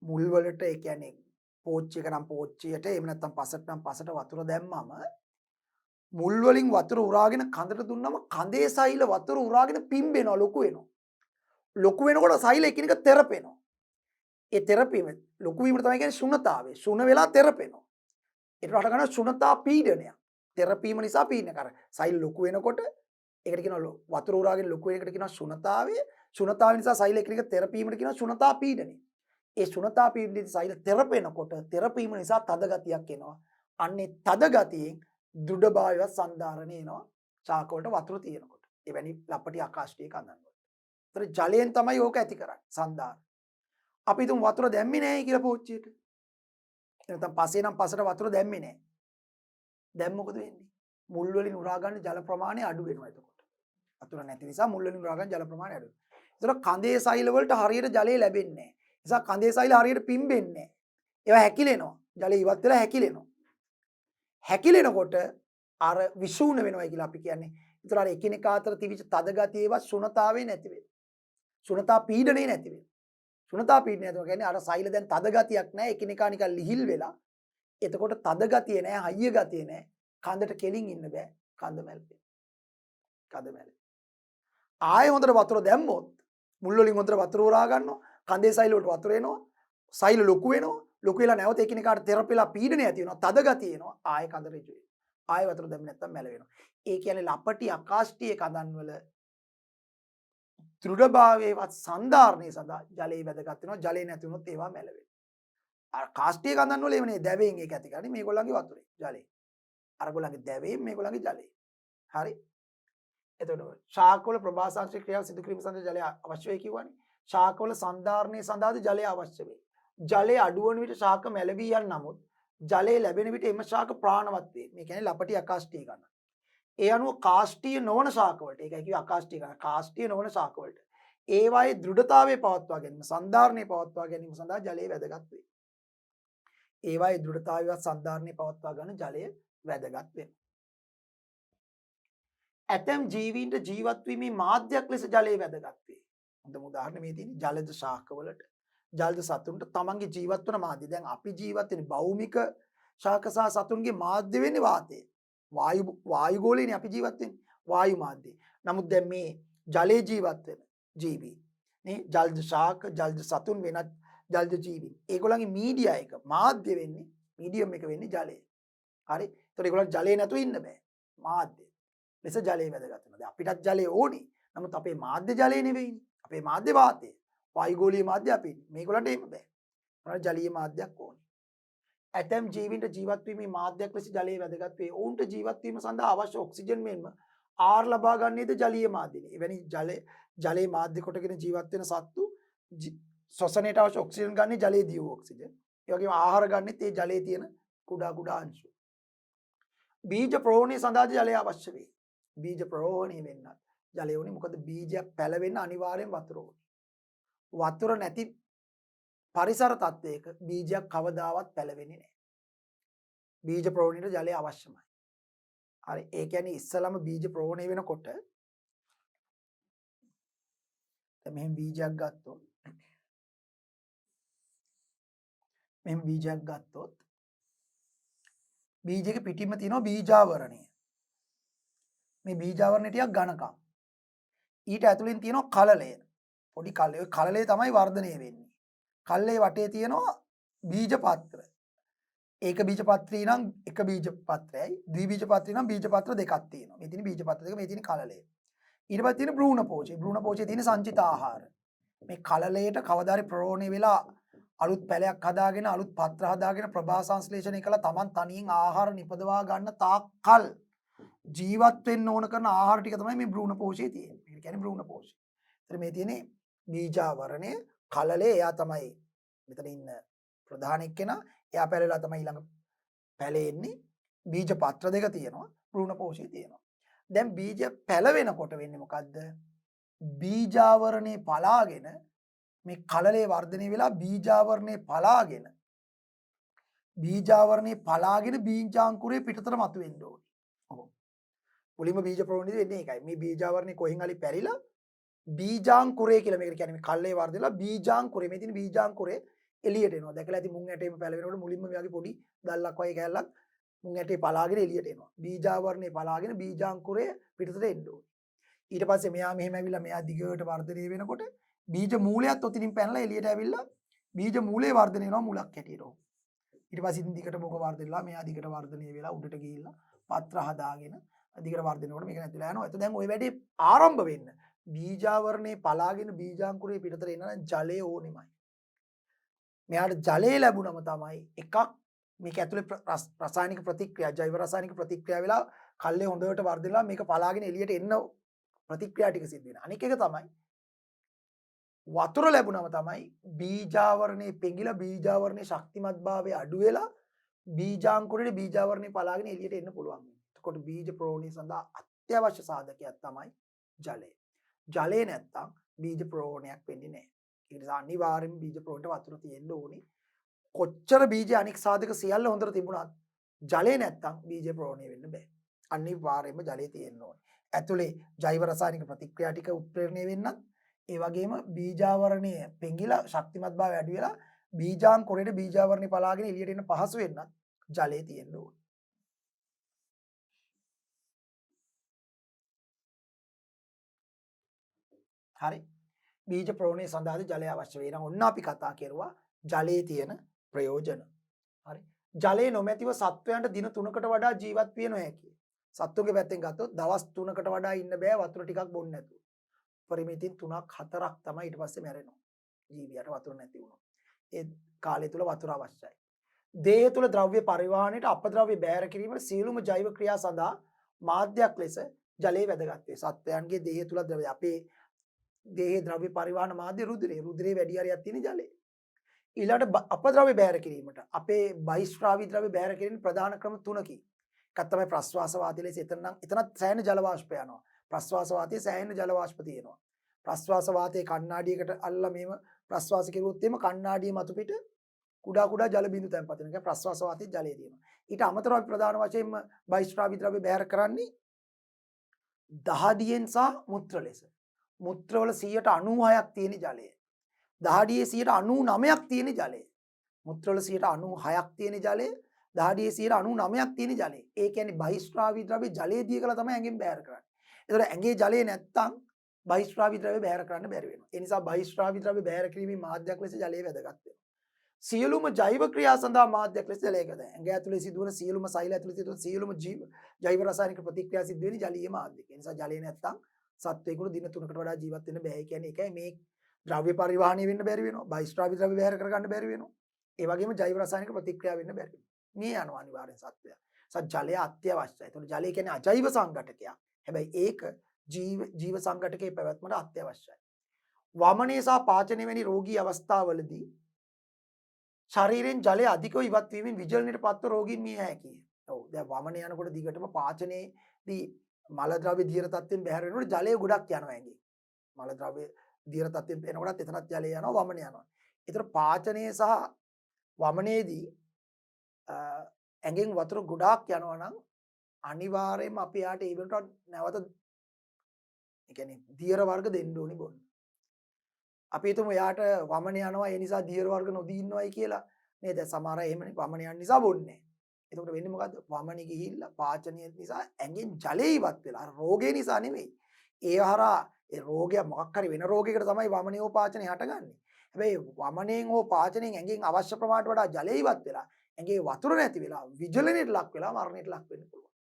Speaker 1: මුල් වලට ඒ කියන්නේ පෝච්චියක නම් පෝච්චියට එහෙම නැත්නම් පසට නම් පසට වතුර දැම්මම මුල් වලින් වතුර උරාගෙන කඳට දුන්නම කඳේ සෛල වතුර උරාගෙන පිම්බෙනවා, ලොකු වෙනවා. ලොකු වෙනකොට සෛල එකිනෙක තෙරපෙනවා. ඒ තෙරපීම ලොකු වීමට තමයි කියන්නේ ශුණතාවය. ශුණ වෙලා තෙරපෙනවා. ඒකට හට ගන්න ශුණතා පීඩනයක්. තෙරපීම නිසා පීඩන කර. සෛල ලොකු වෙනකොට ඒකට කියනවා වතුර උරාගෙන ලොකු වෙනකට කියනවා ශුණතාවය. ශුණතාවය නිසා සෛල එකිනෙක තෙරපීමට කියනවා ශුණතා පීඩනය. ඒ ශුණතා පීඩනයේ සෛල තෙරපෙනකොට තෙරපීම නිසා තද ගතියක් එනවා. අන්නේ තද ගතියෙන් දෘಢභාවයවත් සන්ධාරණය එනවා. ශාක වලට වතුර තියෙනකොට. එවැනි ලපටි අකාෂ්ඨීය කඳන් වල. ඒතර ජලයෙන් තමයි ඕක ඇති කරන්නේ සන්ධාරණ. අපි තුන් වතුර දැම්මේ නැහැ කියලා පෝච්චියට. නැත්නම් පසේ නම් පසට වතුර දැම්මේ නැහැ. දැන් මොකද වෙන්නේ? මුල් වලින් උරා ගන්න ජල ප්‍රමාණය අඩු වෙනවා එතකොට. වතුර නැති නිසා මුල් වලින් උරා ගන්න ජල ප්‍රමාණය අඩු වෙනවා. ඒතර කඳේ සෛල වලට හරියට ජලය ලැබෙන්නේ නැහැ. නිසා කඳේ සෛල හරියට පිම්බෙන්නේ නැහැ. ඒවා හැකිලෙනවා. ජලය ඉවත් වෙලා හැකිලෙනවා. හැකිලෙනකොට අර විෂූණ වෙනවා කියලා අපි කියන්නේ. ඒතර අර එකිනෙක අතර තිබිච්ච තද ගතියේවත් ශුණතාවේ නැති වෙනවා. ශුණතා පීඩනේ නැති වෙනවා. ශුණතා පීඩනය නැතුව කියන්නේ අර සෛල දැන් තද ගතියක් නැහැ. එකිනෙකා නිකන් ලිහිල් වෙලා. එතකොට තද ගතිය නැහැ, හයිය ගතිය නැහැ. කඳට කෙලින් ඉන්න බෑ. කඳ මැල්පේ. කඳ මැල්පේ. ආයෙ හොඳට වතුර දැම්මොත් මුල් වලින් හොඳට වතුර උරා ගන්නවා. කඳේ සෛල වලට වතුර එනවා. සෛල ලොකු වෙනවා. ලොකු වෙලා නැවත එකිනෙකාට තෙරපෙලා පීඩනය ඇති වෙනවා. තද ගතිය එනවා. ආයෙ කඳ ඍජු වෙනවා. ආයෙ වතුර දැම්මේ නැත්තම් මැලවෙනවා. ඒ කියන්නේ ලපටි අකාෂ්ඨීය කඳන් වල දෘಢභාවයේවත් සන්ධාරණය සඳහා ජලයේ වැදගත් වෙනවා. ජලය නැති වුණොත් ඒවා මැලවෙනවා. අර කාෂ්ඨීය කඳන් වල එවනේ දැවයෙන් ඒක ඇති කරන්නේ මේගොල්ලන්ගේ වතුරේ ජලය. අරගොල්ලන්ගේ දැවයෙන් මේගොල්ලන්ගේ ජලය. හරි. එතකොට ශාකවල ප්‍රභාසංශ්‍රී ක්‍රියාව සිදු කිරීම සඳහා ජලය අවශ්‍ය වෙයි කිව්වනේ. ශාකවල සන්ධාරණය සඳහාද ජලය අවශ්‍ය වෙයි. ජලය අඩු වන විට ශාක මැලවී යන නමුත් ජලය ලැබෙන විට එම ශාක ප්‍රාණවත් වේ. මේ කියන්නේ ලපටි අකාෂ්ටීය ගන්න. ඒ අනුව කාෂ්ටීය නොවන ශාකවලට, ඒකයි කිව්වේ අකාෂ්ටීය ගන්න. කාෂ්ටීය නොවන ශාකවලට ඒවායේ දෘಢතාවය පවත්වා ගැනීම, සන්ධාරණය පවත්වා ගැනීම සඳහා ජලය වැදගත් වේ. ඒවායේ දෘಢතාවයවත් සන්ධාරණය පවත්වා ගන්න ජලය වැදගත් වෙනවා. ඇතැම් ජීවීන්ට ජීවත් වීමේ මාධ්‍යයක් ලෙස ජලය වැදගත් වේ. හොඳම උදාහරණ මේ තියෙන්නේ ජලජ ශාකවලට, ජලජ සතුන්ට තමන්ගේ ජීවත් වන මාධ්‍ය. දැන් අපි ජීවත් වෙන භෞමික ශාක සහ සතුන්ගේ මාධ්‍ය වෙන්නේ වාතය. වායු ගෝලයේනේ අපි ජීවත් වෙන්නේ. වායු මාධ්‍ය. නමුත් දැන් මේ ජලයේ ජීවත් වෙන ජීවී නේ, ජලජ ශාක, ජලජ සතුන් වෙනත් ජලජ ජීවීන්. ඒගොල්ලන්ගේ මීඩියා එක මාධ්‍ය වෙන්නේ, මීඩියම් එක වෙන්නේ ජලය. හරි? ඒතකොට ඒගොල්ලන් ජලයේ නැතුව ඉන්න බෑ. මාධ්‍ය ලෙස ජලය වැදගත් වෙනවා. දැන් අපිටත් ජලය ඕනේ. නමුත් අපේ මාධ්‍ය ජලය නෙවෙයිනේ. අපේ මාධ්‍ය වාතය. වායුගෝලීය මාධ්‍ය අපි. මේගොල්ලන්ට එහෙම බෑ. මොනවා ජලීය මාධ්‍යයක් ඕනේ. ඇතැම් ජීවීන්ට ජීවත් වීමේ මාධ්‍යයක් ලෙස ජලය වැදගත් වේ. ඔවුන්ට ජීවත් වීම සඳහා අවශ්‍ය ඔක්සිජන් මෙන්ම ආහාර ලබා ගන්නේද ජලීය මාධ්‍යනේ. එවැනි ජලයේ මාධ්‍ය කොටගෙන ජීවත් වෙන සත්තු ශ්වසනයට අවශ්‍ය ඔක්සිජන් ගන්නේ ජලයේ දී වූ ඔක්සිජන්. ඒ වගේම ආහාර ගන්නෙත් ඒ ජලයේ තියෙන කුඩා කුඩා අංශු. බීජ ප්‍රෝහණය සඳහා ජලය අවශ්‍ය වේ. බීජ ප්‍රෝහණය වෙන්න ජලය ඕනේ. මොකද බීජයක් පැලවෙන්න අනිවාර්යෙන් වතුර ඕනේ. වතුර නැති පරිසර තත්ත්වයක බීජයක් කවදාවත් පැලවෙන්නේ නැහැ. බීජ ප්‍රෝහණයට ජලය අවශ්‍යමයි. හරි. ඒ කියන්නේ ඉස්සලම බීජ ප්‍රෝහණය වෙනකොට දැන් මෙහෙම බීජයක් ගත්තොත් බීජයක පිටින්ම තියෙනවා බීජාවරණය. මේ බීජාවරණය ටිකක් ඝනකම්. ඊට ඇතුලෙන් තියෙනවා කලලය. පොඩි කලලය. ඔය කලලය තමයි වර්ධනය වෙන්නේ. කලලේ වටේ තියෙනවා බීජ පත්‍ර. ඒක බීජ පත්‍රී නම් එක බීජ පත්‍රයයි, ද්විබීජ පත්‍රී නම් බීජ පත්‍ර දෙකක් තියෙනවා. මේ තියෙන බීජ පත්‍ර දෙක, මේ තියෙන කලලය. ඊට පස්සේ තියෙන භ්‍රූණ පෝෂය. භ්‍රූණ පෝෂයේ තියෙන සංචිත ආහාර. මේ කලලයට කවදාරි ප්‍රෝහණය වෙලා අලුත් පැලයක් හදාගෙන, අලුත් පත්‍ර හදාගෙන ප්‍රභා සංශ්ලේෂණය කළා Taman තනියෙන් ආහාර නිපදවා ගන්න තාක්කල් ජීවත් වෙන්න ඕන කරන ආහාර ටික තමයි මේ භ්‍රූණ පෝෂයේ තියෙන්නේ. ඒ කියන්නේ භ්‍රූණ පෝෂය. ඒතර මේ තියෙන්නේ බීජාවරණය, කලලේ. එයා තමයි මෙතන ඉන්න ප්‍රධාන එක්කෙනා. එයා පැලලා තමයි ඊළඟ පැලේ එන්නේ. බීජ පත්‍ර දෙක තියෙනවා, භ්‍රූණ පෝෂය තියෙනවා. දැන් බීජ පැලවෙනකොට වෙන්නේ මොකද්ද? බීජාවරණේ පලාගෙන මේ කලලේ වර්ධනය වෙලා බීජාවරණේ පලාගෙන බීජාංකුරේ පිටතට මතුවෙන්න ඕනේ. ඔව්. මුලින්ම බීජ ප්‍රෝහණය වෙන්නේ ඒකයි. මේ බීජාවරණේ කොහෙන් හරි පැරිලා බීජාංකුරේ කියලා මේකට කියන්නේ. මේ කල්ලේ වර්ධනලා බීජාංකුරේ, මේ තියෙන බීජාංකුරේ එළියට එනවා. දැකලා ඇති මුං ඇටේම පැලවෙනකොට මුලින්ම මේ වගේ පොඩි දැල්ලක් වගේ කැල්ලක් මුං ඇටේ පලාගෙන එළියට එනවා. බීජාවරණේ පලාගෙන බීජාංකුරේ පිටතට එන්න ඕනේ. ඊට පස්සේ මෙයා මෙහෙම ඇවිල්ලා මෙයා දිගට වර්ධනය වෙනකොට බීජ මූලයත් ඔතනින් පැනලා එළියට ඇවිල්ලා බීජ මූලේ වර්ධනය වෙනවා මුලක් හැටියට. ඊට පස්සේ ඉතින් දිගට මොක වර්ධනයලා මෙයා දිගට වර්ධනය වෙලා උඩට ගිහිල්ලා පත්‍ර හදාගෙන දිගට වර්ධනය වෙනකොට මේක නැතිලා යනවා. එතකොට දැන් ওই වැඩේ ආරම්භ වෙන්න බීජාවරණේ පලාගෙන බීජාංකුරේ පිටතට එන්න නම් ජලය ඕනෙමයි. මෙයාට ජලය ලැබුණම තමයි එකක් මේක ඇතුලේ රසායනික ප්‍රතික්‍රියා, ජෛව රසායනික ප්‍රතික්‍රියා වෙලා කල්ලේ හොඳට වර්ධනලා මේක පලාගෙන එළියට එන්න ප්‍රතික්‍රියා ටික සිද්ධ වෙනවා. අනික එක තමයි වතුර ලැබුණම තමයි බීජාවරණේ පෙඟිලා බීජාවරණේ ශක්තිමත්භාවය අඩු වෙලා බීජාංකුරේ බීජාවරණේ පලාගෙන එළියට එන්න පුළුවන්. එතකොට බීජ ප්‍රෝහණය සඳහා අත්‍යවශ්‍ය සාධකයක් තමයි ජලය. ජලය නැත්තම් බීජ ප්‍රෝහණයක් වෙන්නේ නැහැ. ඒ නිසා අනිවාර්යයෙන්ම බීජ ප්‍රෝහණයට වතුර තියෙන්න ඕනේ. කොච්චර බීජ අනික් සාධක සියල්ල හොඳට තිබුණත් ජලය නැත්තම් බීජ ප්‍රෝහණය වෙන්න බෑ. අනිවාර්යයෙන්ම ජලය තියෙන්න ඕනේ. ඇතුලේ ජෛව රසායනික ප්‍රතික්‍රියා ටික උත්ප්‍රේරණය වෙන්නත්, ඒ වගේම බීජාවරණය පෙඟිලා ශක්තිමත්භාවය අඩු වෙලා බීජාංකුරේට බීජාවරණේ පලාගෙන එළියට එන්න පහසු වෙන්නත් ජලය තියෙන්න ඕනේ. හරි. බීජ ප්‍රෝහණය සඳහාද ජලය අවශ්‍ය වෙයි. එහෙනම් ඔන්න අපි කතා කරුවා ජලයේ තියෙන ප්‍රයෝජන. හරි. ජලය නොමැතිව සත්වයන්ට දින 3කට වඩා ජීවත් විය නොහැකියි. සත්තුන්ගේ පැත්තෙන් ගත්තොත් දවස් 3කට වඩා ඉන්න බෑ වතුර ටිකක් බොන්නේ නැතුව. පරිමිතින් 3ක් 4ක් තමයි ඊට පස්සේ මැරෙනවා. ජීවියට වතුර නැති වුණොත්. ඒ කාලය තුල වතුර අවශ්‍යයි. දේහය තුල ද්‍රව්‍ය පරිවහණයට අපද්‍රව්‍ය බැහැර කිරීමට සියලුම ජෛව ක්‍රියා සඳහා මාධ්‍යයක් ලෙස ජලයේ වැදගත් වේ. සත්වයන්ගේ දේහය තුල ද්‍රව්‍ය අපේ දේහයේ ද්‍රව්‍ය පරිවහන මාධ්‍ය රුධිරය. රුධිරයේ වැඩි හරියක් තියෙන ජලය. ඊළඟට අපද්‍රව්‍ය බැහැර කිරීමට අපේ බහිස්ත්‍රාවී ද්‍රව්‍ය බැහැර කිරීමේ ප්‍රධාන ක්‍රම තුනකි. එකක් තමයි ප්‍රශ්වාස වාතය ලෙස එතනත් සෑහෙන ජල වාෂ්ප යනවා. ප්‍රශ්වාස වාතයේ සෑහෙන ජල වාෂ්ප තියෙනවා. ප්‍රශ්වාස වාතයේ කණ්ණාඩියකට අල්ලලා මෙහෙම ප්‍රශ්වාස කෙරුවොත් එimhe කණ්ණාඩිය මතු පිට කුඩා කුඩා ජල බිඳු තැන්පත් වෙනවා. ඒක ප්‍රශ්වාස වාතයේ ජලය තියෙනවා. ඊට අමතරව අපි ප්‍රධාන වශයෙන්ම බහිස්ත්‍රාවී ද්‍රව්‍ය බැහැර කරන්නේ දහඩියෙන් සහ මුත්‍ර ලෙස. මුත්‍රවල 96ක් තියෙන ජලය. දහඩියේ 99ක් තියෙන ජලය. මුත්‍රවල 96ක් තියෙන ජලය. දහඩියේ 99ක් තියෙන ජලය. ඒ කියන්නේ බහිස්ත්‍රාවී ද්‍රව්‍ය ජලයේ දිය කළා තමයි ඇඟෙන් බැහැර කරන්නේ. ඒතකොට ඇඟේ ජලය නැත්තම් බහිස්ත්‍රාවී ද්‍රව්‍ය බැහැර කරන්න බැරි වෙනවා. ඒ නිසා බහිස්ත්‍රාවී ද්‍රව්‍ය බැහැර කිරීමේ මාධ්‍යයක් ලෙස ජලය වැදගත් වෙනවා. සියලුම ජෛව ක්‍රියා සඳහා මාධ්‍යයක් ලෙස ජලය වැදගත්. ඇඟ ඇතුලේ සිදුවන සියලුම සෛල ඇතුලේ සිදුවන සියලුම ජෛව රසායනික ප්‍රතික්‍රියා සිද්ධ වෙන්නේ ජලීය මාධ්‍යක. ඒ නිසා ජලය නැත්තම් සත්වයකට දින 3කට වඩා ජීවත් වෙන්න බෑ. ඒ කියන්නේ ඒකයි මේ ද්‍රව්‍ය පරිවාහණය වෙන්න බැරි වෙනවා. බහිස්ත්‍රාවී ද්‍රව්‍ය බැහැර කරගන්න බැරි වෙනවා. ඒ වගේම ජෛව රසායනික ප්‍රතික්‍රියා වෙන්න බැරි වෙනවා. මේ යනවා අනිවාර්යෙන් සත්වයා. ජලය අත්‍යවශ්‍යයි. ඒතකොට ජලය කියන්නේ අජෛව සංඝටකයක්. හැබැයි ඒක ජීව සංඝටකයේ පැවැත්මට අත්‍යවශ්‍යයි. වමනයේ සහ පාචනයේ වැනි රෝගී අවස්ථාවලදී ශරීරයෙන් ජලය අධිකව ඉවත් වීමෙන් විජලනයට පත්ව රෝගීන් මිය හැකියි. ඔව් දැන් වමන යනකොට දිගටම පාචනයේදී මල ද්‍රව්‍ය දියර තත්ත්වෙන් බැහැර වෙනකොට ජලය ගොඩක් යනවා ඇඟේ. මල ද්‍රව්‍ය දියර තත්ත්වෙන් එනකොටත් එතනත් ජලය යනවා වමන යනවා. ඒතර පාචනයේ සහ වමනයේදී ඇඟෙන් වතුර ගොඩාක් යනවා නම් අනිවාර්යයෙන්ම අපි යාට ඒ වෙනට නැවත ඒ කියන්නේ දියර වර්ග දෙන්න ඕනි බොන්න. අපි හිතමු යාට වමන යනවා ඒ නිසා දියර වර්ග නොදී ඉන්නවයි කියලා නේද? සමහර අය එහෙමනේ වමන යන නිසා බොන්නේ. එතකොට වෙන්නේ මොකද්ද? වමන ගිහිල්ලා පාචනය නිසා ඇඟෙන් ජලය ඉවත් වෙලා අර රෝගේ නිසා නෙවෙයි. ඒ හරහා ඒ රෝගය මොකක් හරි වෙන රෝගයකට තමයි වමනේ හෝ පාචනේ හටගන්නේ. හැබැයි වමනෙන් හෝ පාචනෙන් ඇඟෙන් අවශ්‍ය ප්‍රමාණයට වඩා ජලය ඉවත් වෙලා ඇඟේ වතුර නැති වෙලා විජලනයට ලක් වෙලා මරණයට ලක් වෙන්න පුළුවන්.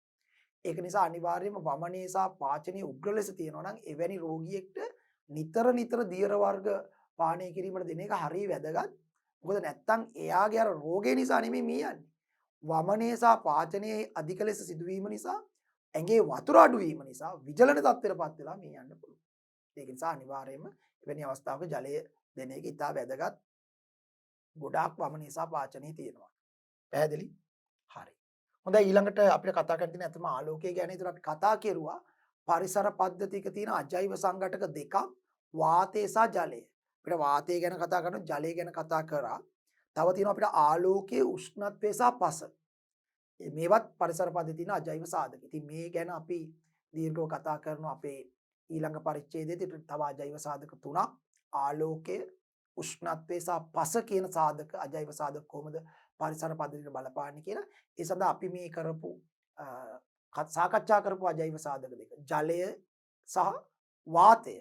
Speaker 1: ඒක නිසා අනිවාර්යයෙන්ම වමනේ සහ පාචනයේ උග්‍ර ලෙස තියෙනවා නම් එවැනි රෝගියෙක්ට නිතර දියර වර්ග පානය කිරීමට දෙන එක හරිය වැදගත්. මොකද නැත්තම් එයාගේ අර රෝගේ නිසා නෙමෙයි මේ යන්නේ. වමනේ සහ පාචනයේ අධික ලෙස සිදුවීම නිසා ඇඟේ වතුර අඩු වීම නිසා විජලන තත්ත්වයටපත් වෙලා මේ යන්න පුළුවන්. ඒක නිසා අනිවාර්යයෙන්ම එවැනි අවස්ථාවක ජලය දෙන එක ඉතා වැදගත්. ගොඩාක් වමනේ සහ පාචනයේ තියෙනවා. පැහැදිලි? හරි. හොඳයි ඊළඟට අපිට කතා කරන්න තියෙන අතම ආලෝකය ගැන. ඒතර අපි කතා කෙරුවා පරිසර පද්ධතියක තියෙන අජෛව සංඝටක දෙකක් වාතය සහ ජලය. අපිට වාතය ගැන කතා කරනවා, ජලය ගැන කතා කරා. තව තියෙනවා අපිට ආලෝකයේ උෂ්ණත්වය සහ පස. මේවත් පරිසර පද්ධතියේ තියෙන අජෛව සාධක. ඉතින් මේ ගැන අපි දීර්ඝව කතා කරනවා අපේ ඊළඟ පරිච්ඡේදයේදී. තව අජෛව සාධක තුනක් ආලෝකය, උෂ්ණත්වය සහ පස කියන සාධක අජෛව සාධක කොහොමද පරිසර පද්ධතියට බලපාන්නේ කියලා. ඒ සඳහා අපි මේ කරපු සාකච්ඡා කරපු අජෛව සාධක දෙක ජලය සහ වාතය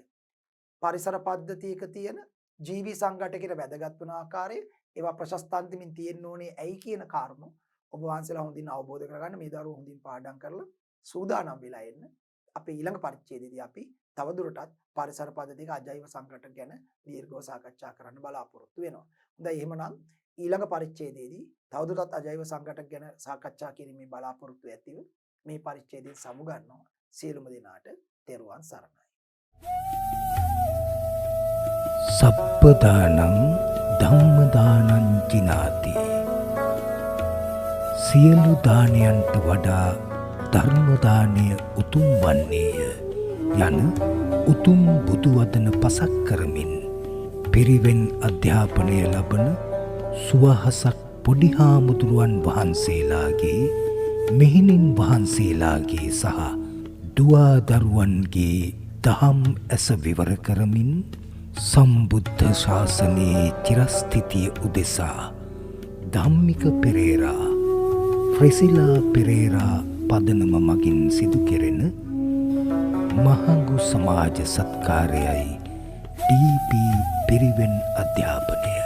Speaker 1: පරිසර පද්ධතියක තියෙන ජීවි සංඝටකයට වැදගත් වන ආකාරය ඒවා ප්‍රශස්තාන්තමින් තියෙන්න ඕනේ ඇයි කියන කාරණු ඔබ වහන්සේලා හොඳින් අවබෝධ කරගන්න මේ දරුවෝ හොඳින් පාඩම් කරලා සූදානම් වෙලා එන්න. අපේ ඊළඟ පරිච්ඡේදයේදී අපි තවදුරටත් පරිසර පද්ධතියක අජෛව සංඝටක ගැන දීර්ඝව සාකච්ඡා කරන්න බලාපොරොත්තු වෙනවා. හොඳයි එහෙමනම් ඊළඟ පරිච්ඡේදයේදී තවදුරටත් අජෛව සංඝටක ගැන සාකච්ඡා කිරීමේ බලාපොරොත්තු ඇතිව මේ පරිච්ඡේදයෙන් සමුගන්නවා. සියලුම දෙනාට තෙරුවන් සරණයි.
Speaker 2: සප්පදානං ධම්මදානං චිනාති. සියලු දානයන්ට වඩා ධර්ම දානය උතුම් වන්නේය යන උතුම් බුදු වදන පසක් කරමින් පිරිවෙන් අධ්‍යාපනය ලබන සුවහසක් පොඩි හාමුදුරුවන් වහන්සේලාගේ මෙහෙණින් වහන්සේලාගේ සහ දුවා දරුවන්ගේ දහම් ඇස විවර කරමින් සම්බුද්ධ ශාසනයේ චිරස්ථිතිය උදෙසා ධම්මික පෙරේරා, ෆ්‍රෙසිලා පෙරේරා පදනම මගින් සිදු කෙරෙන මහඟු සමාජ සත්කාරයයි ඩීපී පිරිවෙන් අධ්‍යාපනය.